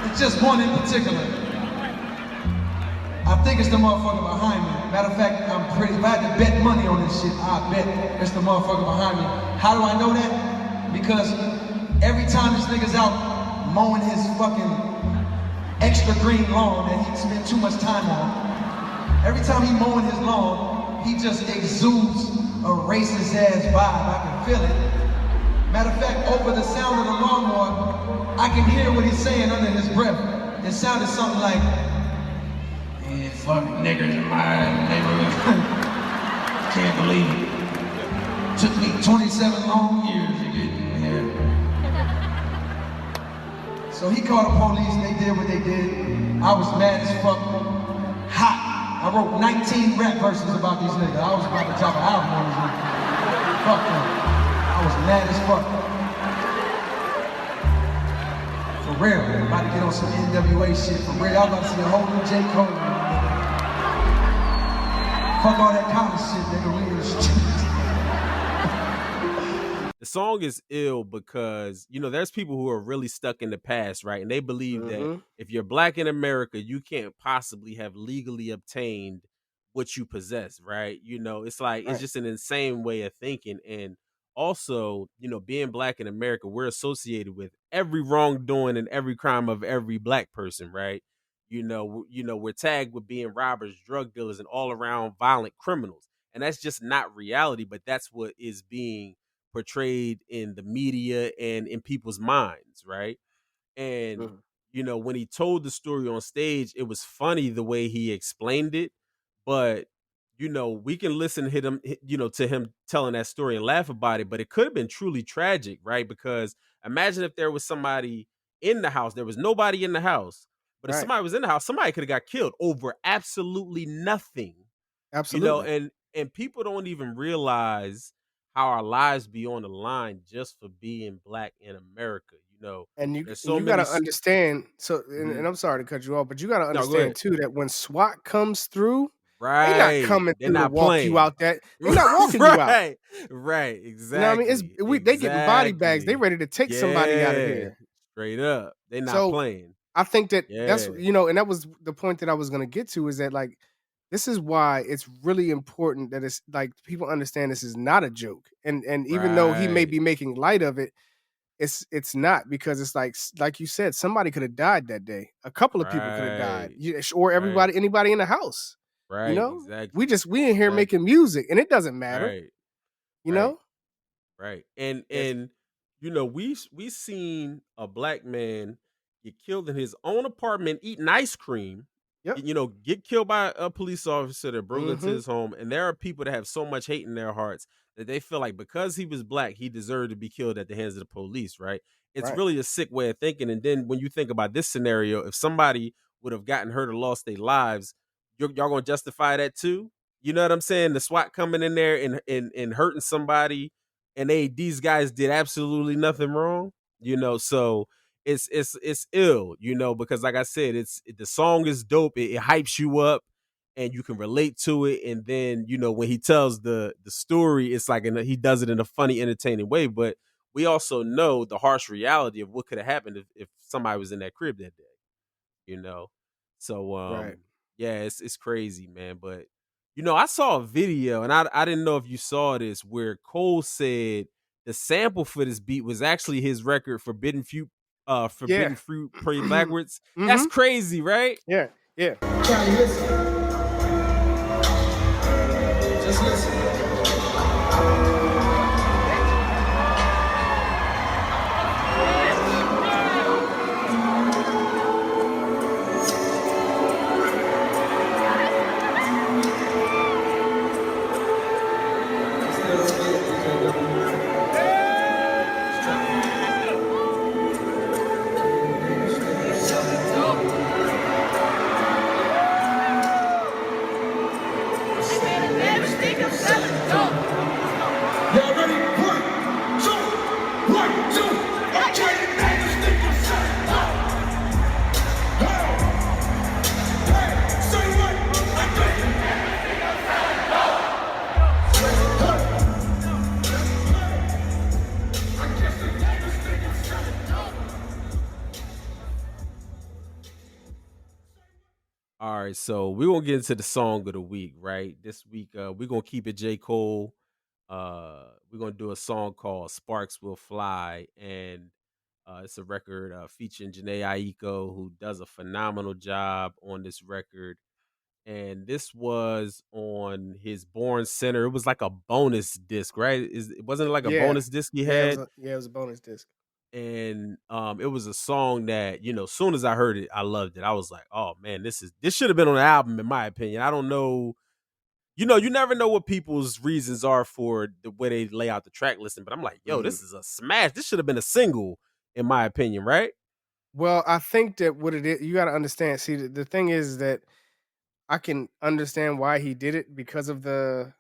It's just one in particular. I think it's the motherfucker behind me. Matter of fact, if I had to bet money on this shit, I bet it's the motherfucker behind me. How do I know that? Because every time this nigga's out mowing his fucking extra green lawn that he spent too much time on, every time he mowing his lawn, he just exudes a racist ass vibe. I can feel it. Matter of fact, over the sound of the lawnmower, I can hear what he's saying under his breath. It sounded something like, yeah, fuck niggers in my neighborhood. Can't believe it. Took me 27 long years to get here. So he called the police, they did what they did. I was mad as fuck, hot. I wrote 19 rap verses about these niggas. I was about to drop an album on these niggas. Fuck them. I was mad as fuck. For real, man. About to get on some NWA shit. For real, I'm about to see a whole new jcole. Fuck all that college shit, nigga. We in the streets. The song is ill because, you know, there's people who are really stuck in the past, right? And they believe that if you're black in America, you can't possibly have legally obtained what you possess, right? You know, it's like, it's just an insane way of thinking. And also, you know, being black in America, we're associated with every wrongdoing and every crime of every black person, right? You know, we're tagged with being robbers, drug dealers, and all around violent criminals. And that's just not reality, but that's what is being portrayed in the media and in people's minds, right? And Mhm. when he told the story on stage, it was funny the way he explained it, but we can listen to him telling that story and laugh about it, but it could have been truly tragic, right? Because imagine if there was somebody in the house, there was nobody in the house, but if Right. somebody was in the house, somebody could have got killed over absolutely nothing, Absolutely. and people don't even realize how our lives be on the line just for being black in America. And There's and so you many. gotta understand. So, Mhm. and I'm sorry to cut you off, but you gotta No, go understand ahead. too that when SWAT comes through, they not Right. coming They're through to not walk you playing. out. That they not walking you out. Right. Right. You know what I mean? It's Exactly. they getting body bags. They Exactly. ready to take somebody out of Yeah. here. Straight up. They not So playing. I think that that's Yeah. and that was the point that I was gonna get to is that like this is why it's really important that it's like people understand this is not a joke. And even though he may Right. be making light of it, it's not because it's like you said, somebody could have died that day. A couple of people could have died. Right. Or Right. anybody in the house. You Right. know? Exactly. We in here making Exactly. music and it doesn't matter, Right. you Right. know? Right. And Yes. and we seen a black man get killed in his own apartment eating ice cream, Yep. get killed by a police officer that broke into Mhm. his home. And there are people that have so much hate in their hearts that they feel like because he was black, he deserved to be killed at the hands of the police, right? It's Right. really a sick way of thinking. And then when you think about this scenario, if somebody would have gotten hurt or lost their lives, y'all gonna justify that too? You know what I'm saying? The SWAT coming in there and hurting somebody, and these guys did absolutely nothing wrong. So it's ill, because like I said, the song is dope. It hypes you up, and you can relate to it. And then when he tells the story, it's like he does it in a funny, entertaining way. But we also know the harsh reality of what could have happened if somebody was in that crib that day you know. So Right. yeah, it's crazy, man. But I saw a video and I didn't know if you saw this where Cole said the sample for this beat was actually his record Yeah. Forbidden Fruit Pray Backwards. That's Mhm. crazy, right? Yeah. Yeah. Charlie, listen. Just listen. Y'all ready? One, two, one, two. Okay, niggas think I'm selling dope. Hey, say what? I think. I guess the niggas think I'm selling dope. All right, so we're gonna get into the song of the week, right? This week, we're gonna keep it J. Cole. We're gonna do a song called Sparks Will Fly, and it's a record featuring Janae Aiko, who does a phenomenal job on this record. And this was on his Born Center. It was like a bonus disc, right? It wasn't like a Yeah. bonus disc he Yeah, had, it was a bonus disc. and it was a song that as soon as I heard it, I loved it. I was like, oh man, this should have been on the album, in my opinion. I don't know. You never know what people's reasons are for the way they lay out the track listing, but I'm like, yo, Mhm. this is a smash. This should have been a single, in my opinion, right? Well, I think that what it is, you got to understand. See, the thing is that I can understand why he did it because of the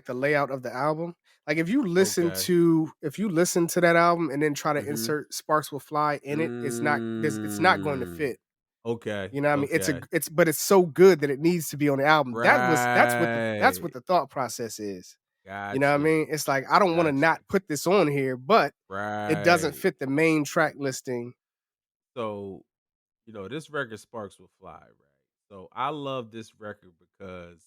layout of the album. Like Okay. if you listen to that album and then try to Mm-hmm. insert Sparks Will Fly in it, it's not going to Mm. fit. Okay. You know what I mean? Okay. But it's so good that it needs to be on the album. That's what Right. the thought process is. You know what I Got mean? you. It's like I don't want to Got you. not put this on here, but it doesn't Right. fit the main track listing. So, this record Sparks Will Fly, right? So I love this record because,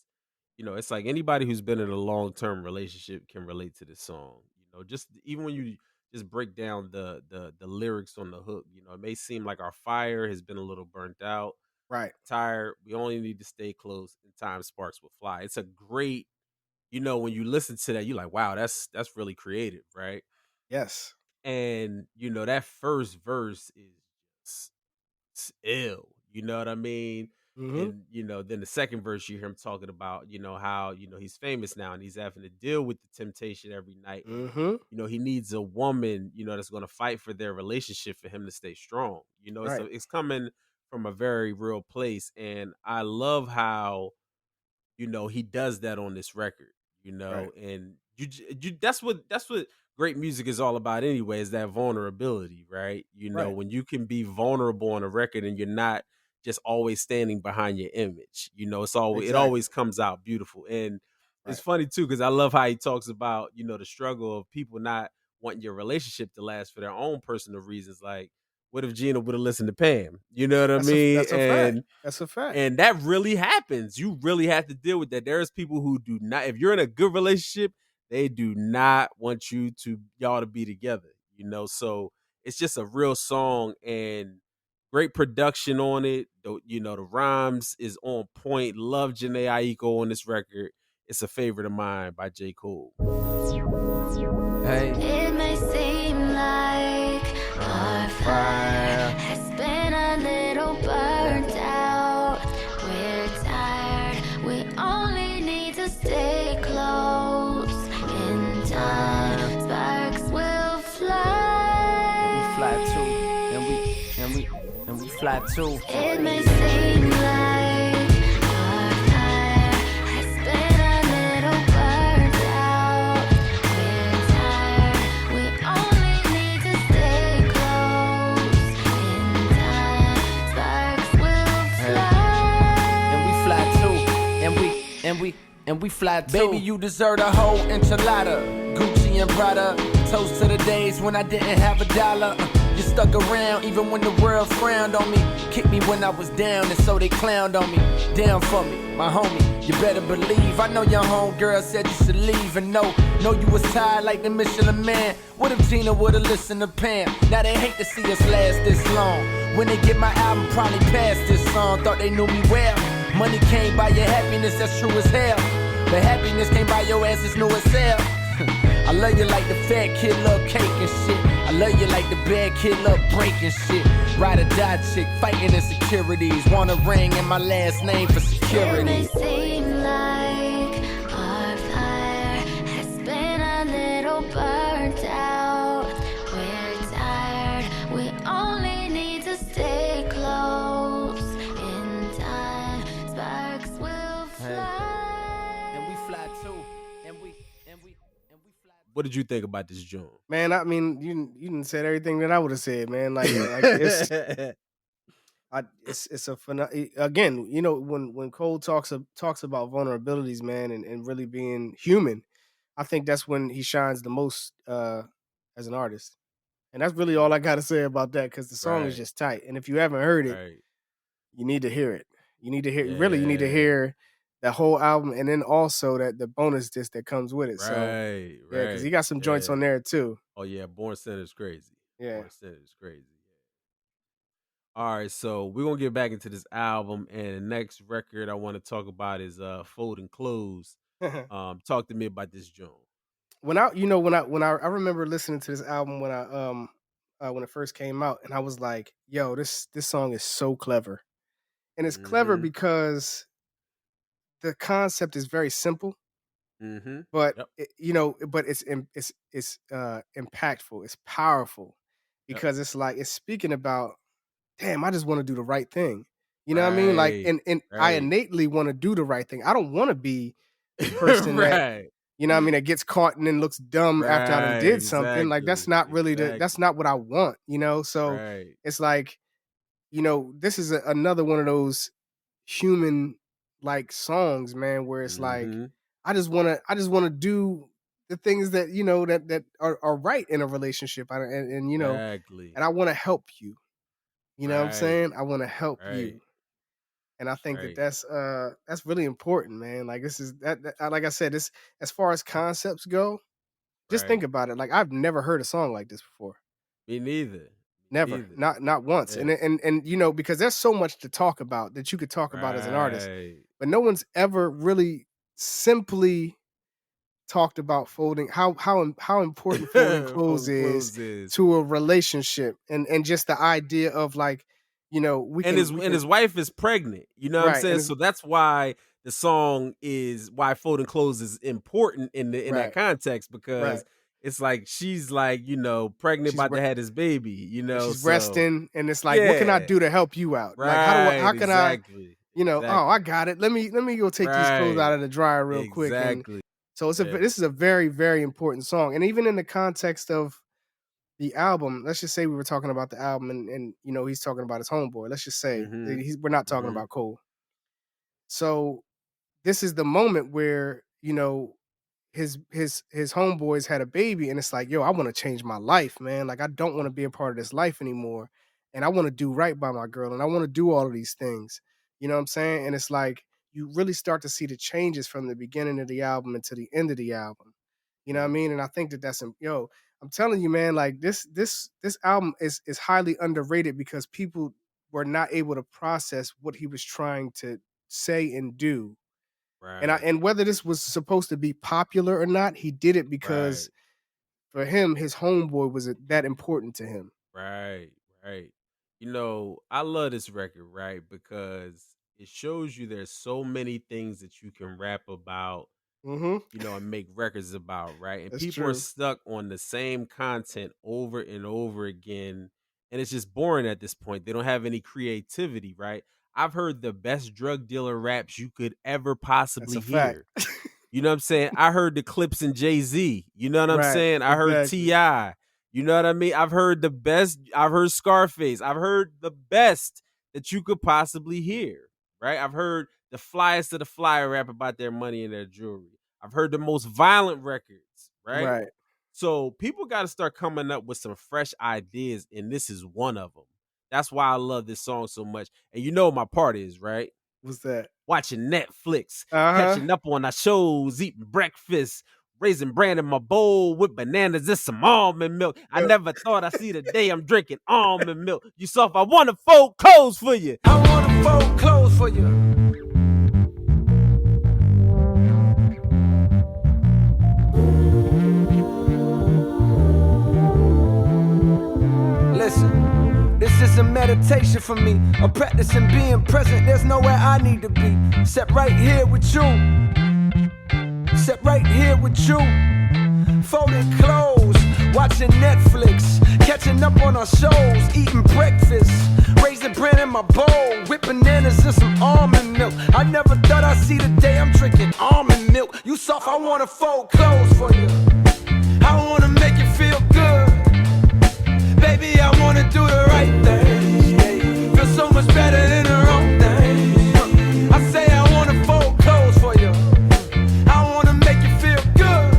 it's like anybody who's been in a long-term relationship can relate to this song. Just even when you just break down the lyrics on the hook, it may seem like our fire has been a little burnt out, Right. tired. We only need to stay close in time sparks will fly. It's a great when you listen to that, you're like, wow, that's really creative, right? Yes. And that first verse is just ill. You know what I mean? Mm-hmm. And then the second verse you hear him talking about, how he's famous now and he's having to deal with the temptation every night, and Mm-hmm. he needs a woman, that's going to fight for their relationship for him to stay strong. It's Right. it's coming from a very real place, and I love how he does that on this record, Right. and that's what great music is all about anyway, is that vulnerability, right? Right. When you can be vulnerable on a record and you're not just always standing behind your image, it Exactly. always comes out beautiful. And it's Right. funny too, because I love how he talks about, the struggle of people not wanting your relationship to last for their own personal reasons. Like, what if Gina would have listened to Pam? You know what I mean? That's a fact. That's a fact. And that really happens. You really have to deal with that. There's people who do not, if you're in a good relationship, they do not want y'all to be together, So it's just a real song and great production on it. The rhymes is on point. Love Janae Aiko on this record. It's a favorite of mine by J. Cole. Hey. It may seem like our fire has been a little burnt out. We're tired, we only need to stay close. In time, sparks will fly. We fly too, and we fly too. It may seem like our fire has been a little burnt out. We're tired, we only need to stay close. In time, sparks will fly. And we fly too, and we fly too. Baby, you deserve a whole enchilada. Gucci and Prada. Toast to the days when I didn't have a dollar. You stuck around even when the world frowned on me. Kicked me when I was down, and so they clowned on me. Down for me, my homie, you better believe. I know your homegirl said you should leave. And know you was tired like the Michelin Man. What if Gina would've listened to Pam? Now they hate to see us last this long. When they get my album, probably past this song. Thought they knew me well. Money can't buy your happiness, that's true as hell. But happiness can't buy your ass, it's new as hell. I love you like the fat kid love cake and shit. I love you like the bad kid love breaking shit. Ride or die chick, fighting insecurities. Want a ring and my last name for It security. may seem like our fire has been a little burnt out. We're tired, we only need to stay close. In time, sparks will fly. And we fly too. And we fly. What did you think about this joint? Man, I mean, you didn't said everything that I would have said, man. Like it's it's a again, when Cole talks about vulnerabilities, man, and really being human, I think that's when he shines the most as an artist. And that's really all I got to say about that, because the song is Right, just tight. And if you haven't heard it, right. you need to hear it. You need to hear really. You need to Yeah. hear the whole album, and then also that the bonus disc that comes with it. So Right, yeah, because he right. got some joints Yeah. on there too. Oh yeah, Born Center's crazy. Yeah. Born Center's crazy. All right, so we're gonna get back into this album, and the next record I want to talk about is Folding Clothes. Talk to me about this joint. When I remember listening to this album when it first came out, and I was like, yo, this song is so clever. And it's clever Mm-hmm. because the concept is very simple, Mm-hmm. but Yep. it's impactful, it's powerful, Yep. because it's like it's speaking about, damn, I just want to do the right thing. You know what I mean? Like, Right. and I Right. innately want to do the right thing. I don't want to be the person that, Right. you know what I mean, that gets caught and then looks dumb after I done Right. did something. Like, that's Exactly. not really that's Exactly. not what I want, So Right. it's like, this is another one of those human like songs, man, where it's like, Mm-hmm. I just wanna do the things that, that are right in a relationship. Exactly. And I wanna help you. You know what I'm Right. saying? I wanna help Right. you. And I think that Right. that's really important, man. Like, this is like I said, this, as far as concepts go, just Right. think about it. Like, I've never heard a song like this before. Me neither. Never. Neither. Not once. Yeah. And because there's so much to talk about that you could talk about as an artist, Right. but no one's ever really simply talked about folding how important folding clothes Folding is clothes is. to a relationship, and just the idea of like, we And can his wife is pregnant. You know what I'm right, saying? and it's So that's why the song is why folding clothes is important in that right, context, right. because it's like she's like, pregnant She's about re- to have this baby, and she's so resting, and it's like, what can I yeah. do to help you out? Like, Right, how can I, exactly. oh, I Exactly. got it. Let me go take these clothes out Right. of the dryer real quick. And Exactly. so Yeah. this is a very, very important song. And even in the context of the album, let's just say we were talking about the album, and he's talking about his homeboy. Let's just say Mhm. we're not talking Mhm. about Cole. So this is the moment where his homeboys had a baby, and it's like, yo, I want to change my life, man. Like, I don't want to be a part of this life anymore, and I want to do right by my girl, and I want to do all of these things. You know what I'm saying? And it's like you really start to see the changes from the beginning of the album into the end of the album. You know what I Mhm. mean? And I think that I'm telling you, man, like this album is highly underrated because people were not able to process what he was trying to say and do. Right. And whether this was supposed to be popular or not, he did it because Right. for him, his homeboy was that important to him. Right. Right. I love this record, right? Because it shows you there's so many things that you can rap about, Mhm. and make records about, right? And That's people are true. stuck on the same content over and over again. And it's just boring at this point. They don't have any creativity, right? I've heard the best drug dealer raps you could ever That's possibly a fact. hear. You know what I'm saying? I heard the Clips and Jay-Z. You know what I'm Right. saying? I heard Exactly. T.I. You know what I mean? I've heard the best. I've heard Scarface. I've heard the best that you could possibly hear, right? I've heard the flyest of the flyer rap about their money and their jewelry. I've heard the most violent records, right? Right. So people got to start coming up with some fresh ideas, and this is one of them. That's why I love this song so much. And you know what my part is, right? What's that? Watching Netflix, Uh-huh. catching up on our shows, eating breakfast, raising bran in my bowl with bananas and some almond milk. I Yo, never thought I'd see the day I'm drinking almond milk. You soft, I want to fold clothes for you. I wanna fold clothes for you. Listen, this is a meditation for me. A practice in being present. There's nowhere I need to be. Except right here with you. Except right here with you. Folding clothes, watching Netflix, catching up on our shows, eating breakfast, raising bran in my bowl, with bananas and some almond milk. I never thought I'd see the day I'm drinking almond milk. You soft, I wanna fold clothes for you. I wanna make you feel good. Baby, I wanna do the right thing. Feel so much better than the wrong thing. I say I wanna fold clothes for you. I wanna make you feel good.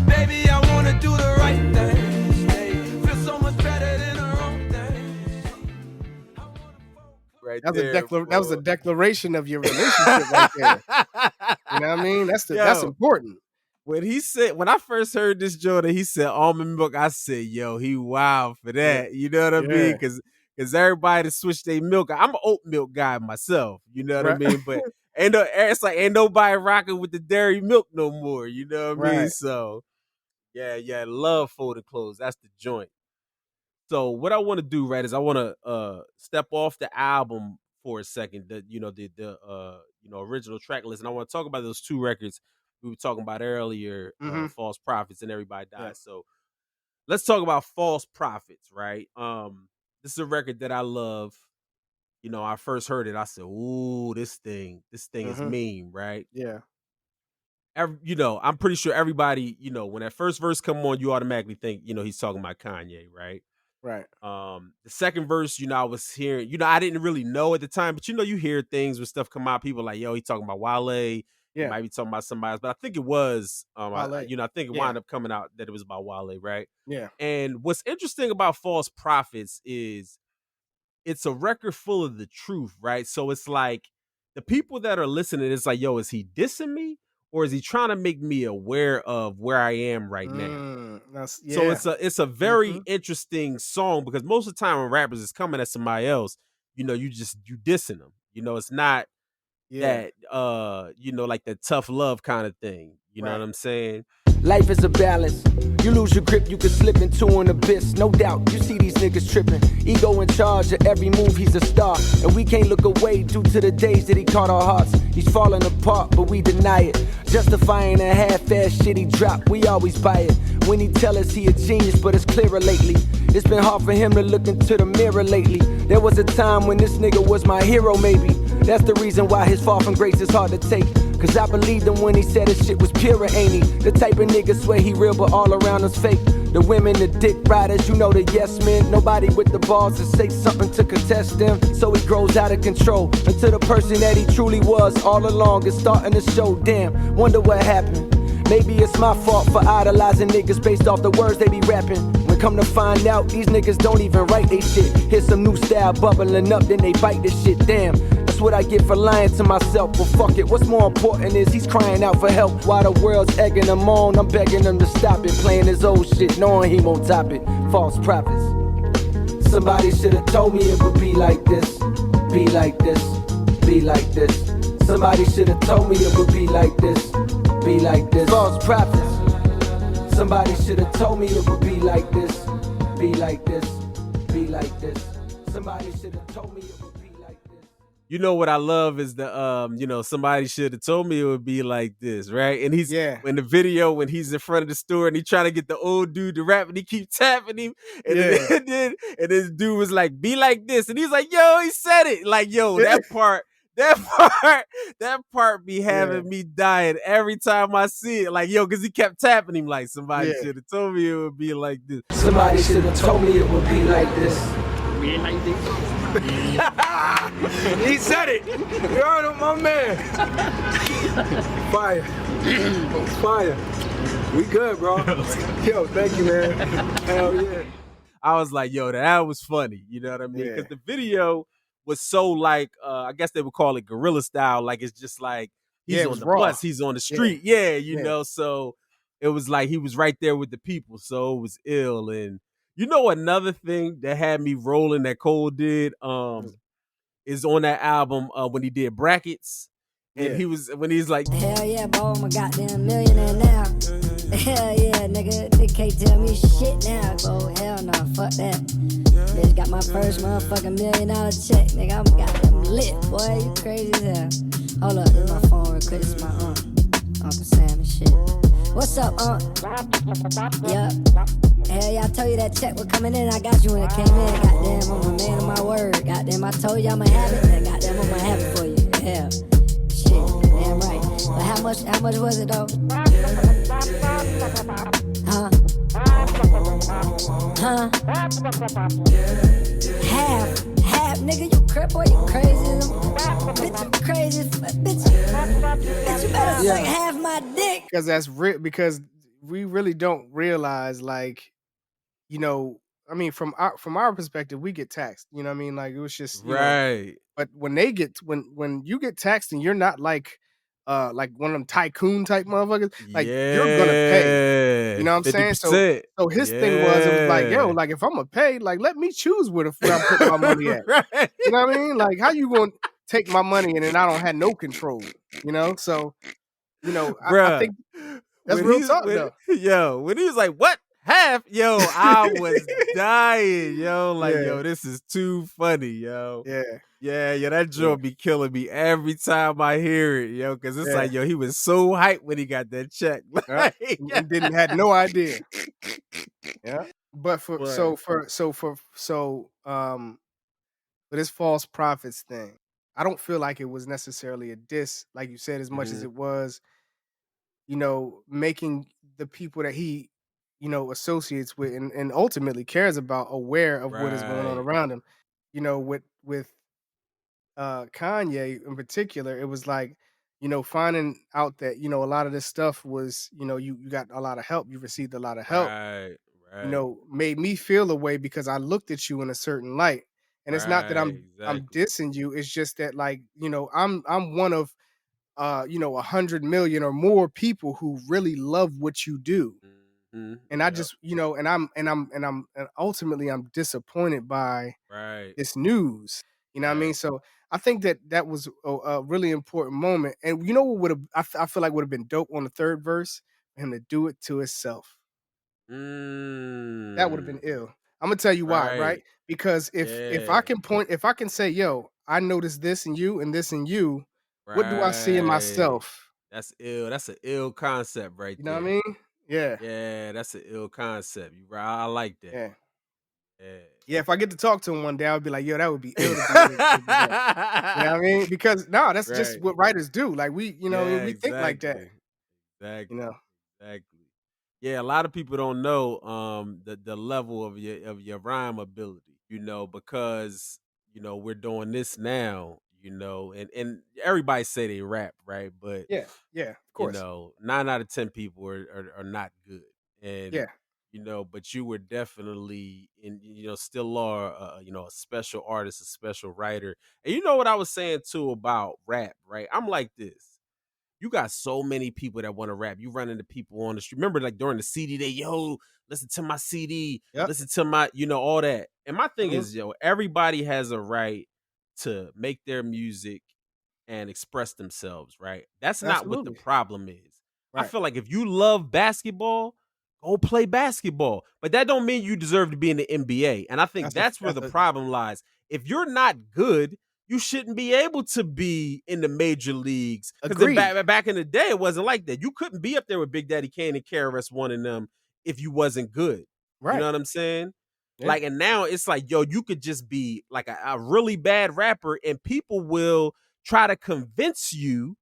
Baby, I wanna do the right thing. Feel so much better than the wrong thing. Right that was there, that was a bro. declaration of your relationship right there. You know what I mean? That's Yo, important. when I first heard this Jordan, he said almond milk. I said, yo, he wild for Yeah. that. You know what I mean? Yeah. Because everybody to switch their milk. I'm an oat milk guy myself. You know what I Right. mean? But it's like ain't nobody rocking with the dairy milk no more. You know what I mean? Right. So yeah, love folded clothes. That's the joint. So what I want to do, right, is I want to step off the album for a second, the original track list, and I want to talk about those two records we were talking about earlier, Mhm. False Prophets and Everybody Yeah. Dies. So let's talk about False Prophets, right? This is a record that I love. I first heard it, I said, "Ooh, this thing is Mhm. mean," right? Yeah. I'm pretty sure everybody, when that first verse come on, you automatically think, he's talking about Kanye, right? Right. The second verse, I was hearing, I didn't really know at the time, but you hear things when stuff come out, people like, yo, he talking about Wale, he Yeah. might be talking about somebody else, but I think it was, Wale. I think it Yeah. wound up coming out that it was about Wale, right? Yeah. And what's interesting about False Prophets is it's a record full of the truth, right? So it's like the people that are listening, it's like, yo, is he dissing me? Or is he trying to make me aware of where I am right now? So Yeah. it's a very Mhm. interesting song because most of the time when rappers is coming at somebody else, you dissing them. It's not Yeah. that like the tough love kind of thing. You know what I'm saying? Life is a balance. You lose your grip, you can slip into an abyss. No doubt, you see these niggas tripping. Ego in charge of every move, he's a star. And we can't look away due to the days that he caught our hearts. He's falling apart, but we deny it. Justifying a half-ass shit he dropped, we always buy it. When he tell us he a genius, but it's clearer lately. It's been hard for him to look into the mirror lately. There was a time when this nigga was my hero, maybe. That's the reason why his fall from grace is hard to take. Cause I believed him when he said his shit was pure, ain't he? The type of nigga swear he real, but all around us fake. The women, the dick riders, you know the yes men. Nobody with the balls to say something to contest them. So he grows out of control until the person that he truly was all along is starting to show. Damn, wonder what happened. Maybe it's my fault for idolizing niggas based off the words they be rapping. When come to find out, these niggas don't even write they shit. Here's some new style bubbling up, then they bite this shit. Damn, that's what I get for lying to myself. But fuck it, what's more important is he's crying out for help. While the world's egging him on, I'm begging him to stop it. Playing his old shit, knowing he won't top it. False prophets. Somebody should've told me it would be like this. Be like this, be like this. Somebody should've told me it would be like this. Be like this. False prophets. Somebody should've told me it would be like this. Be like this. Be like this. Somebody should've told me it would be like this. You know what I love is the somebody should have told me it would be like this, right? And he's in the video when he's in front of the store and he trying to get the old dude to rap and he keep tapping him, and then this dude was like, "Be like this," and he's like, "Yo, he said it." Like, yo, that part be having me dying every time I see it. Like, yo, because he kept tapping him like somebody should have told me it would be like this. Somebody should have told me it would be like this. Be like this. He said it. You heard him, my man. Fire. Fire. We good, bro. Yo, thank you, man. Hell yeah. I was like, yo, that was funny. You know what I mean? Because the video was so like, I guess they would call it guerrilla style. Like, it's just like, he's on the bus, he's on the street. You know, so it was like he was right there with the people. So it was ill. And you know, another thing that had me rolling that Cole did is on that album when he did Brackets. And when he's like, hell yeah, bro, I'm a goddamn millionaire now. Hell yeah, nigga, they can't tell me shit now, bro. Hell no, fuck that. Bitch got my first motherfucking $1 million check, nigga. I'm goddamn lit, boy. You crazy as hell. Hold up, this is my phone real quick. This is my Uncle Sam and shit. What's up, Yup. Hell yeah, I told you that check was coming in. I got you when it came in. Goddamn, I'm a man of my word. Goddamn, I told you I'ma have it. And goddamn, I'ma have it for you. Hell. Shit, damn right. But how much was it though? Huh? Half, nigga, you crap, boy, you crazy. Bitch, you crazy. Bitch, you better suck half my dick. Because that's because we really don't realize, like, you know, I mean, from our perspective, we get taxed. You know what I mean? Like, it was just right. But when you get taxed and you're not like one of them tycoon type motherfuckers, like you're gonna pay. You know what I'm saying? So his thing was, it was like, yo, like if I'm gonna pay, like let me choose where I'm putting my money at. Right. You know what I mean? Like, how you gonna take my money and then I don't have no control? You know? So, you know, I think that's real talk though. Yo, when he was like, "What? Half?" Yo, I was dying. Yo, like, yo, this is too funny, yo. Yeah, that joke be killing me every time I hear it, yo, because it's like, yo, he was so hyped when he got that check. And had no idea. Yeah. But for this false prophets thing, I don't feel like it was necessarily a diss, like you said, as much as it was, you know, making the people that he, you know, associates with and ultimately cares about aware of what is going on around him. You know, with Kanye in particular, it was like, you know, finding out that, you know, a lot of this stuff was, you know, you got a lot of help, you received a lot of help, you know, made me feel a way because I looked at you in a certain light. And it's not that I'm dissing you, it's just that, like, you know, I'm one of 100 million or more people who really love what you do. And I just, you know, and ultimately I'm disappointed by this news. You know what I mean? So I think that was a really important moment. And you know what would have I feel like would have been dope on the third verse? For him to do it to himself. That would have been Mm, ill. I'm gonna tell you why, right? right. Because Yeah. if I can say, yo, I noticed this in you and this in you, what do I see in Right. myself? That's ill. That's an ill concept right You know what I there. mean? Yeah, Yeah, that's an ill concept. You right. I like that. yeah. Yeah. Yeah, if I get to talk to him one day, I would be like, yo, that would be ill to do that. You know what I mean? Because no, that's just Right. what writers do. Like Yeah, we think like that. exactly. You Exactly. know? Exactly. Yeah, a lot of people don't know the level of your rhyme ability, because we're doing this now, and everybody say they rap, right? But Yeah, yeah, of course. 9 out of 10 people are not good. And Yeah, but you were definitely still are a special artist, a special writer. And you know what I was saying too about rap, right? I'm like this. You got so many people that want to rap. You run into people on the street. Remember, like during the CD day, yo, listen to my CD, yep. listen to my, all that. And my thing Mhm. is, everybody has a right to make their music and express themselves, right? That's not what the Absolutely. problem is. I Right. feel like if you love basketball, go play basketball. But that don't mean you deserve to be in the NBA. And I think that's where That's the a problem lies. If you're not good, you shouldn't be able to be in the major leagues. Because then agreed. back in the day, it wasn't like that. You couldn't be up there with Big Daddy Kane and KRS-One and them if you wasn't good. You know Right. what I'm saying? Yeah. Like, and now it's like, yo, you could just be like a really bad rapper, and people will try to convince you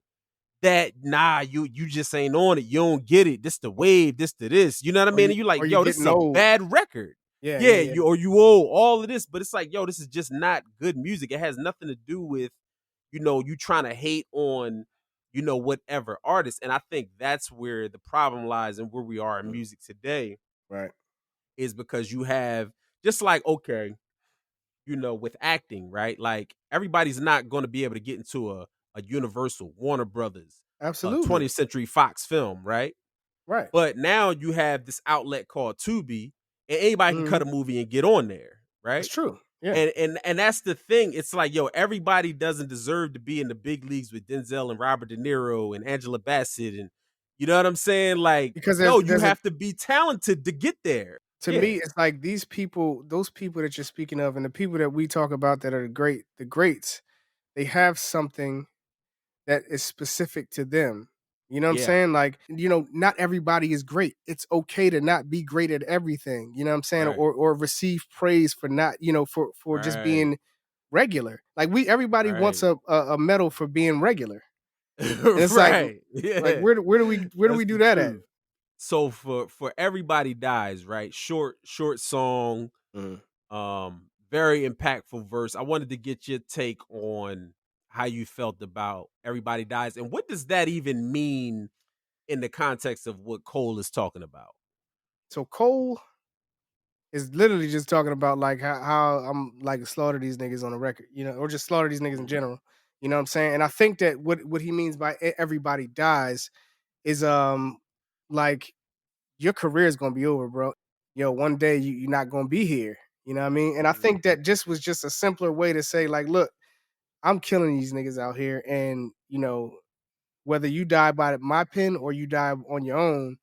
that nah, you just ain't on it. You don't get it. This the wave. This to this. You know what I mean? And you're like, Or you're yo, this is getting a old. bad record. Yeah, yeah, Yeah, yeah. you owe all of this, but it's like, yo, this is just not good music. It has nothing to do with you trying to hate on whatever artist. And I think that's where the problem lies and where we are in Mm. music today Right. is because you have just like okay, with acting, right? Like everybody's not going to be able to get into a Universal, Warner Brothers, Absolutely. 20th Century Fox film, right? Right. But now you have this outlet called Tubi, and anybody can Mhm. cut a movie and get on there, That's right? true. Yeah. And that's the thing. It's like, yo, everybody doesn't deserve to be in the big leagues with Denzel and Robert De Niro and Angela Bassett, and you know what I'm saying? Like, Because no, you there's a have to be talented to get there. to Yeah, me, it's like these people, those people that you're speaking of, and the people that we talk about that are the greats, they have something that is specific to them. You know what I'm yeah, saying? Like, not everybody is great. It's okay to not be great at everything. You know what I'm saying? right, Or receive praise for not, for just right, being regular. Like everybody wants right. a medal for being regular. And it's Right. like Yeah. where do we That's do the that at? truth. So for Everybody Dies, right? Short song, Mm. very impactful verse. I wanted to get your take on how you felt about Everybody Dies and what does that even mean in the context of what Cole is talking about? So Cole is literally just talking about like how I'm like slaughter these niggas on the record, or just slaughter these niggas in Mhm. general. You know what I'm saying? And I think that what he means by everybody dies is like your career is gonna be over, bro. One day you're not gonna be here. You know what I mean? And I think that just was just a simpler way to say, like, look, I'm killing these niggas out here, and whether you die by my pen or you die on your own,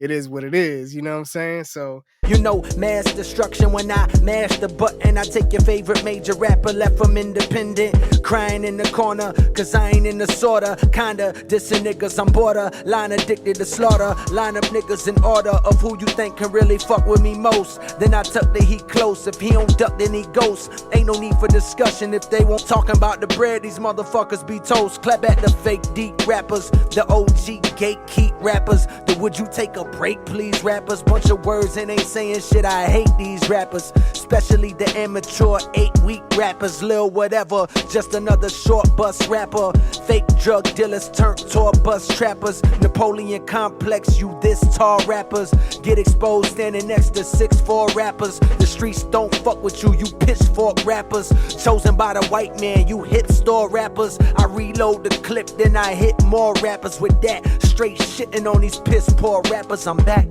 it is what it is. You know what I'm saying? So You know, mass destruction when I mash the button. I take your favorite major rapper, left from independent. Crying in the corner, cause I ain't in the sorta. Kinda dissing niggas, I'm borderline addicted to slaughter. Line up niggas in order of who you think can really fuck with me most. Then I tuck the heat close. If he don't duck, then he ghosts. Ain't no need for discussion if they won't talking about the bread. These motherfuckers be toast. Clap at the fake deep rappers, the OG gatekeep rappers. The would you take a break, please, rappers? Bunch of words and ain't saying shit. I hate these rappers, especially the immature 8-week rappers. Lil whatever, just another short bus rapper. Fake drug dealers turned tour bus trappers. Napoleon complex, you this tall rappers. Get exposed standing next to 6'4" rappers. The streets don't fuck with you, you pitchfork rappers. Chosen by the white man, you hip store rappers. I reload the clip, then I hit more rappers with that. Straight shitting on these piss poor rappers, I'm back.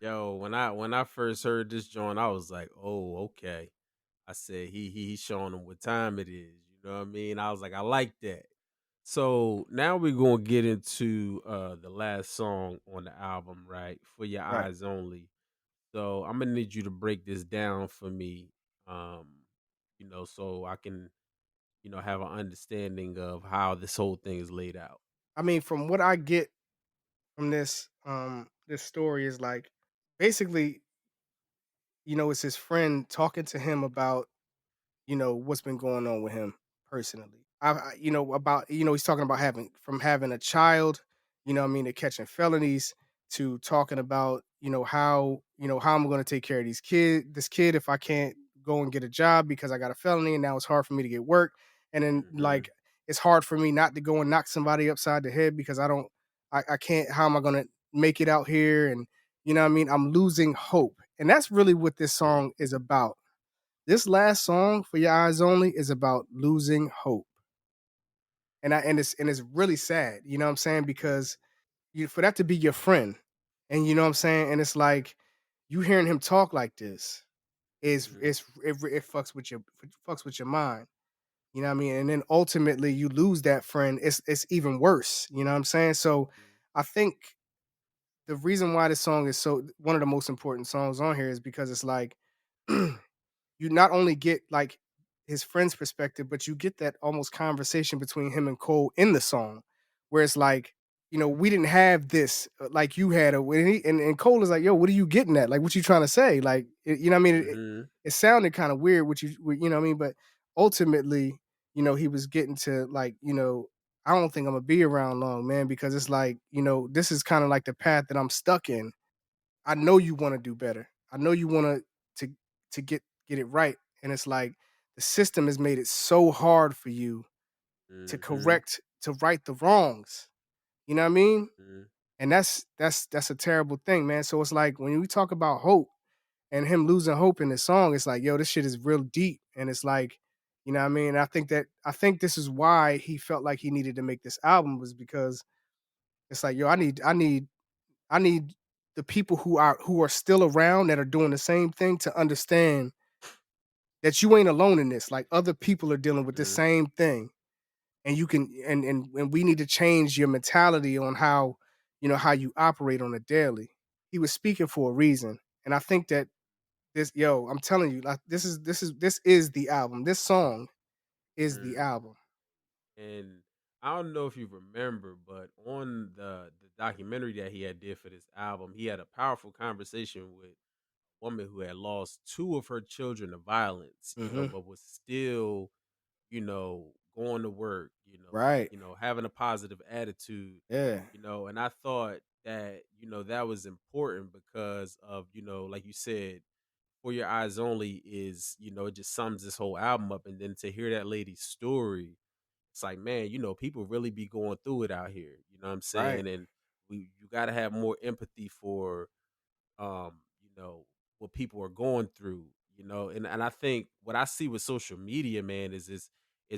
Yo, when I first heard this joint, I was like, "Oh, okay." I said he's showing them what time it is. You know what I mean? I was like, I like that. So now we're gonna get into the last song on the album, right? For Your Right. Eyez Only. So I'm gonna need you to break this down for me, so I can, have an understanding of how this whole thing is laid out. I mean, from what I get from this story is like basically, it's his friend talking to him about, what's been going on with him personally. About, he's talking about having a child, what I mean, to catching felonies, to talking about, how I'm going to take care of this kid if I can't go and get a job because I got a felony and now it's hard for me to get work. And then Mhm. like it's hard for me not to go and knock somebody upside the head because I can't, how am I going to make it out here? And what I mean, I'm losing hope. And that's really what this song is about. This last song for Your Eyez Only is about losing hope. And it's really sad, you know what I'm saying? Because for that to be your friend, and you know what I'm saying, and it's like you hearing him talk like this Mhm. it fucks with your mind. You know what I mean? And then ultimately you lose that friend. It's even worse. You know what I'm saying? So I think the reason why this song is so one of the most important songs on here is because it's like you not only get like his friend's perspective, but you get that almost conversation between him and Cole in the song, where it's like, we didn't have this like you had, and Cole is like, yo, what are you getting at? Like, what you trying to say? Like, you know what I mean? Mhm. It sounded kind of weird, you know what I mean? But ultimately, he was getting to like, I don't think I'm gonna be around long, man, because it's like, this is kind of like the path that I'm stuck in. I know you want to do better. I know you want to get it right. And it's like the system has made it so hard for you Mhm. to right the wrongs. You know what I mean? Mhm. And that's a terrible thing, man. So it's like when we talk about hope and him losing hope in this song, it's like, yo, this shit is real deep. And it's like, you know what I mean? I think this is why he felt like he needed to make this album, was because it's like, yo, I need the people who are still around that are doing the same thing to understand that you ain't alone in this. Like other people are dealing with the Mhm. same thing. And you can and we need to change your mentality on how you operate on a daily. He was speaking for a reason. And I think that I'm telling you, like this is the album. This song is the Mhm. album. And I don't know if you remember, but on the documentary that he had did for this album, he had a powerful conversation with a woman who had lost two of her children to violence, Hmm. but was still, going to work, Right. having a positive attitude, Yeah. and I thought that, that was important because of, like you said, For Your Eyez Only is, it just sums this whole album up. And then to hear that lady's story, it's like, man, people really be going through it out here. You know what I'm Right. saying? And you got to have more empathy for, um, you know, what people are going through. And I think what I see with social media, man, is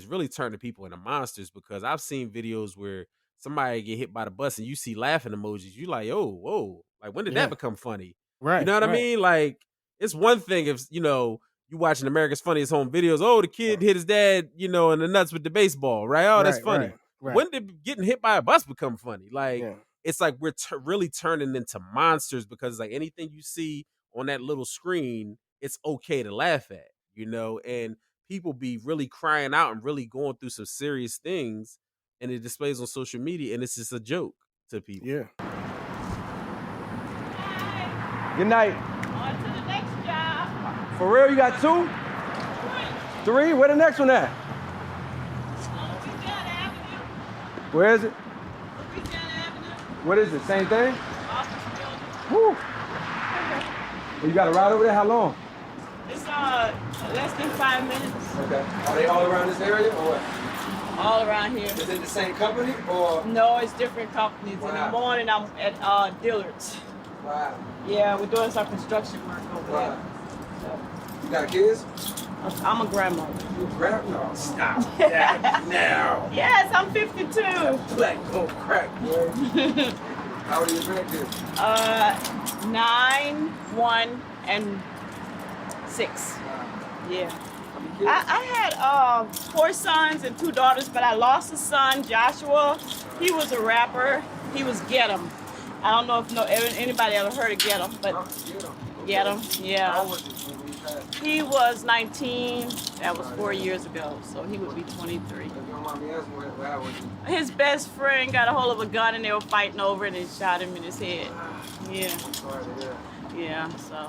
really turning people into monsters, because I've seen videos where somebody get hit by the bus and you see laughing emojis. You like, oh, whoa, like when did that Yeah. become funny? You Right. know what I Right. mean? Like, it's one thing if you watching America's Funniest Home Videos. Oh, the kid hit his dad, in the nuts with the baseball, right? Oh, that's Right. Right. funny. Right. When did getting hit by a bus become funny? Like, Yeah. it's like we're really turning into monsters, because like anything you see on that little screen, it's okay to laugh at, and people be really crying out and really going through some serious things, and it displays on social media, and it's just a joke to people. Yeah. Good night. On to the next job. For real, you got two? Three? Where the next one at? Louisiana Avenue. Where is it? Louisiana Avenue. What is it? Same thing? Office building. Woo! You got to ride over there? How long? It's less than 5 minutes. Okay. Are they all around this area or what? All around here. Is it the same company or? No, it's different companies. In the Wow. morning, I'm at Dillard's. Wow. Yeah, we're doing some construction work over Wow. there. You got kids? So, I'm a grandmother. You grab? No, stop that now. Yes, I'm 52. Black don't crack, boy. How old are your grandkids? 9, 1, and 6. Wow. Yeah. I had 4 sons and 2 daughters, but I lost a son, Joshua. He was a rapper. He was Get 'em. I don't know if anybody ever heard of Get 'em, but Get 'em, yeah. He was 19. That was 4 years ago, so he would be 23. His best friend got a hold of a gun and they were fighting over it and shot him in his head. Yeah. Yeah, so.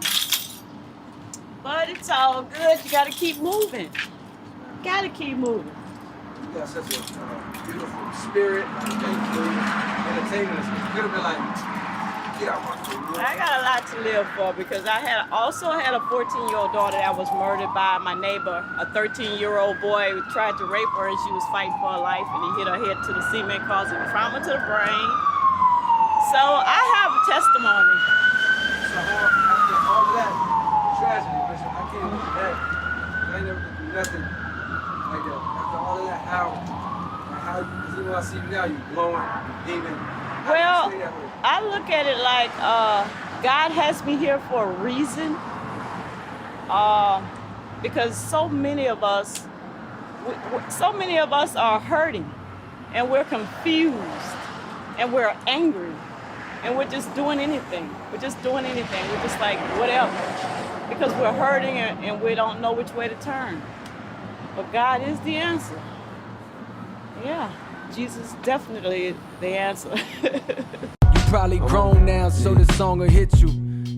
But it's all good. You gotta keep moving. Gotta keep moving. You got such a beautiful spirit. Entertainment. It could have been like, get out my food. I got a lot to live for because I also had a 14-year-old daughter that was murdered by my neighbor. A 13-year-old boy who tried to rape her and she was fighting for her life and he hit her head to the cement, causing trauma to the brain. So I have a testimony. So after all of that tragedy, listen, I can't look at that. I ain't never been through nothing like that. After all of that, how you, because even when I see you now, you glowing, you beaming. Well, I look at it like God has me here for a reason. Because so many of us are hurting, and we're confused, and we're angry, and we're just doing anything. We're just doing anything. We're just like whatever, because we're hurting and we don't know which way to turn. But God is the answer. Yeah. Jesus definitely is the answer. You probably grown now, so the song will hit you.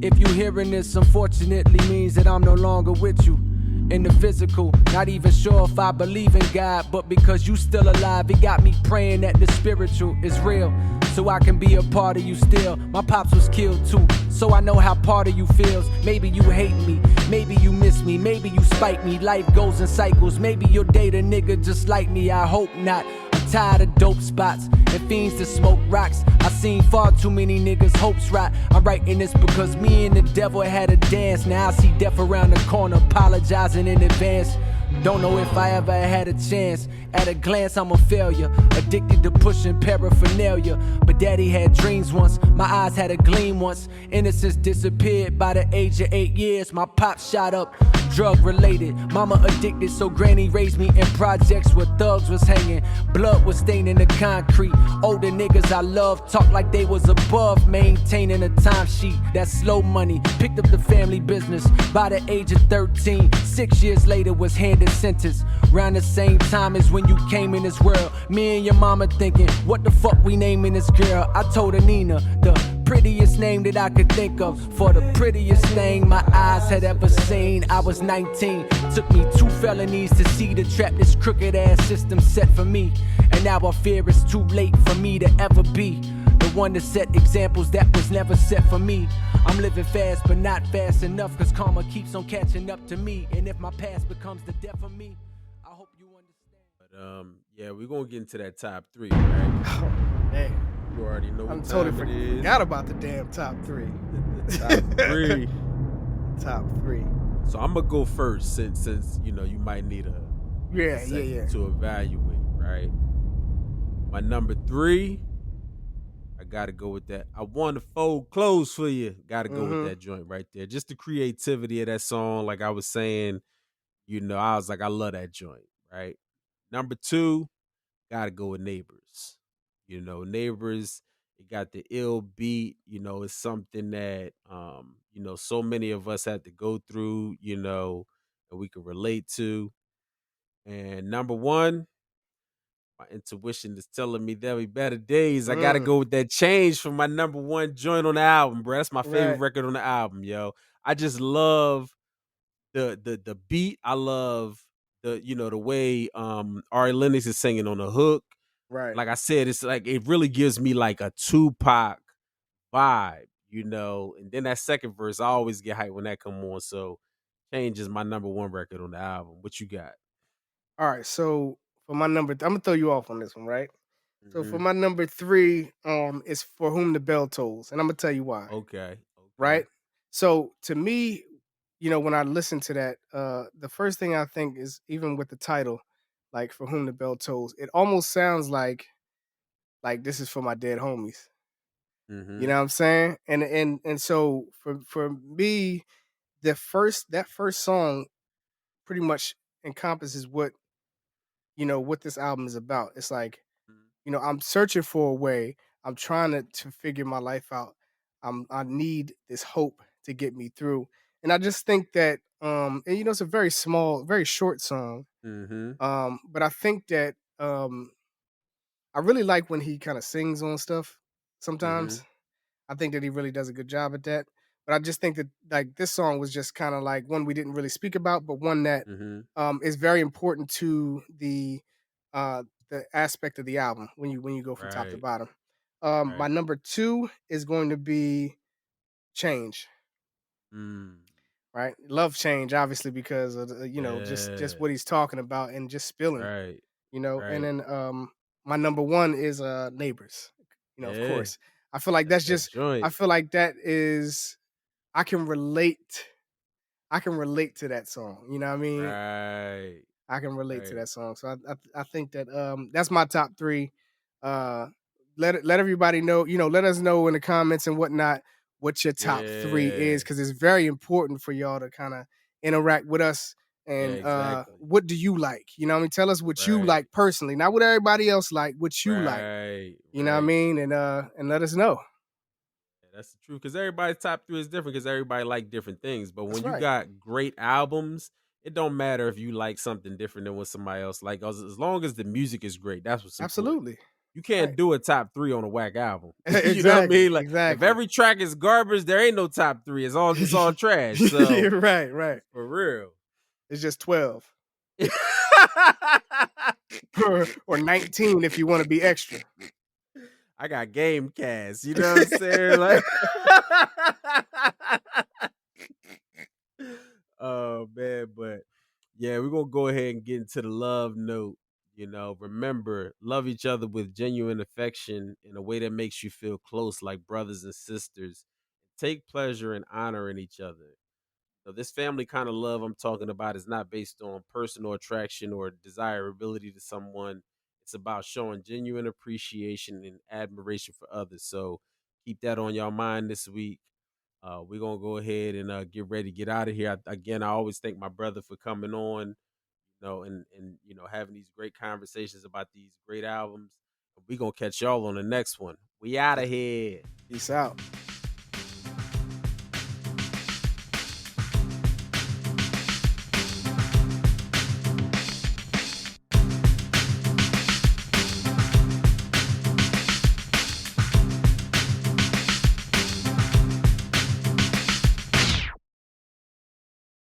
If you hearing this, unfortunately means that I'm no longer with you. In the physical, not even sure if I believe in God, but because you still alive, it got me praying that the spiritual is real, so I can be a part of you still. My pops was killed too, so I know how part of you feels. Maybe you hate me, maybe you miss me, maybe you spite me. Life goes in cycles, maybe you'll date a nigga just like me, I hope not. Tired of dope spots and fiends to smoke rocks. I seen far too many niggas' hopes rot. I'm writing this because me and the devil had a dance. Now I see death around the corner, apologizing in advance. Don't know if I ever had a chance. At a glance, I'm a failure. Addicted to pushing paraphernalia. But daddy had dreams once. My eyes had a gleam once. Innocence disappeared by the age of 8 years. My pop shot up, drug related. Mama addicted, so granny raised me in projects where thugs was hanging. Blood was staining the concrete. Older niggas I love talk like they was above maintaining a timesheet. That's slow money. Picked up the family business by the age of 13. 6 years later was handed sentence. Around the same time as when you came in this world. Me and your mama thinking, what the fuck we naming this girl? I told her Nina, the prettiest name that I could think of. For the prettiest thing my eyes had ever seen. I was 19. Took me 2 felonies to see the trap this crooked ass system set for me. And now I fear it's too late for me to ever be the one to set examples that was never set for me. I'm living fast but not fast enough, cause karma keeps on catching up to me. And if my past becomes the death of me, I hope you understand. But yeah, we're gonna get into that top 3, right? Oh, man. You already know I'm what totally time it is. forgot about the damn top 3. Top 3. Top 3. So I'm gonna go first since you know you might need a second to evaluate, right? My number 3, I gotta go with that. I want to fold clothes for you. Gotta go with that joint right there. Just the creativity of that song, like I was saying, you know, I was like, I love that joint, right? Number 2, gotta go with Neighbors. You know, Neighbors, it got the ill beat, you know, it's something that you know, so many of us had to go through, you know, that we could relate to. And number 1, my intuition is telling me there'll be better days. I gotta go with that Change for my number 1 joint on the album, bro. That's my favorite record on the album, yo. I just love the beat. I love the way Ari Lennox is singing on the hook. Right. Like I said, it's like it really gives me like a Tupac vibe, you know. And then that second verse, I always get hyped when that come on. So Change is my number 1 record on the album. What you got? All right, so for my number, I'm gonna throw you off on this one, right? So for Mhm. my number 3, is For Whom the Bell Tolls, and I'm gonna tell you why. Okay. Right? So to me, you know, when I listen to that, the first thing I think is, even with the title, like For Whom the Bell Tolls, it almost sounds like this is for my dead homies. Mhm. You know what I'm saying? And so for me, that first song pretty much encompasses what what this album is about. It's like, Mhm. I'm searching for a way. I'm trying to figure my life out. I need this hope to get me through. And I just think that and it's a very small, very short song. Mhm. But I think that I really like when he kind of sings on stuff sometimes. Mhm. I think that he really does a good job at that. But I just think that like this song was just kind of like one we didn't really speak about, but one that Mhm. is very important to the aspect of the album when you go from top to Right. bottom. My Right. number 2 is going to be Change. Mm. Right, love Change obviously because of just Yeah. what he's talking about and just spilling. Right. And Right. then my number 1 is Neighbors. Of Yeah. course. I feel like That's that's that just I joint. feel like that is I can relate I can relate to that song. You know what I mean? Right. I can relate to Right. that song. So I think that that's my top 3. Uh let everybody know, let us know in the comments and whatnot what your top 3 is, Yeah. because it's very important for y'all to kind of interact with us. Yeah, And exactly. what do you like? You know what I mean? Tell us what you Right. like personally, not what everybody else like, what you like. Right. You know what I Right. mean? And let us know. Yeah, that's the truth. Because everybody's top 3 is different because everybody like different things. But That's when you right. got great albums, it don't matter if you like something different than what somebody else like. As long as the music is great, that's what's important. Absolutely. You can't Right. do a top 3 on a whack album. You know what I Exactly. mean? Like if Exactly. every track is garbage, there ain't no top 3. It's all trash. So Right, right. for real. It's just 12. or 19 if you want to be extra. I got game cast, you know what I'm saying? Like oh man, but yeah, we're gonna go ahead and get into the love note. Remember, love each other with genuine affection in a way that makes you feel close like brothers and sisters. Take pleasure in honoring each other. So this family kind of love I'm talking about is not based on personal attraction or desirability to someone. It's about showing genuine appreciation and admiration for others. So keep that on your mind this week. We're gonna go ahead and get ready to get out of here. Again, I always thank my brother for coming on, and having these great conversations about these great albums. We're gonna catch y'all on the next one. We out of here. Peace out.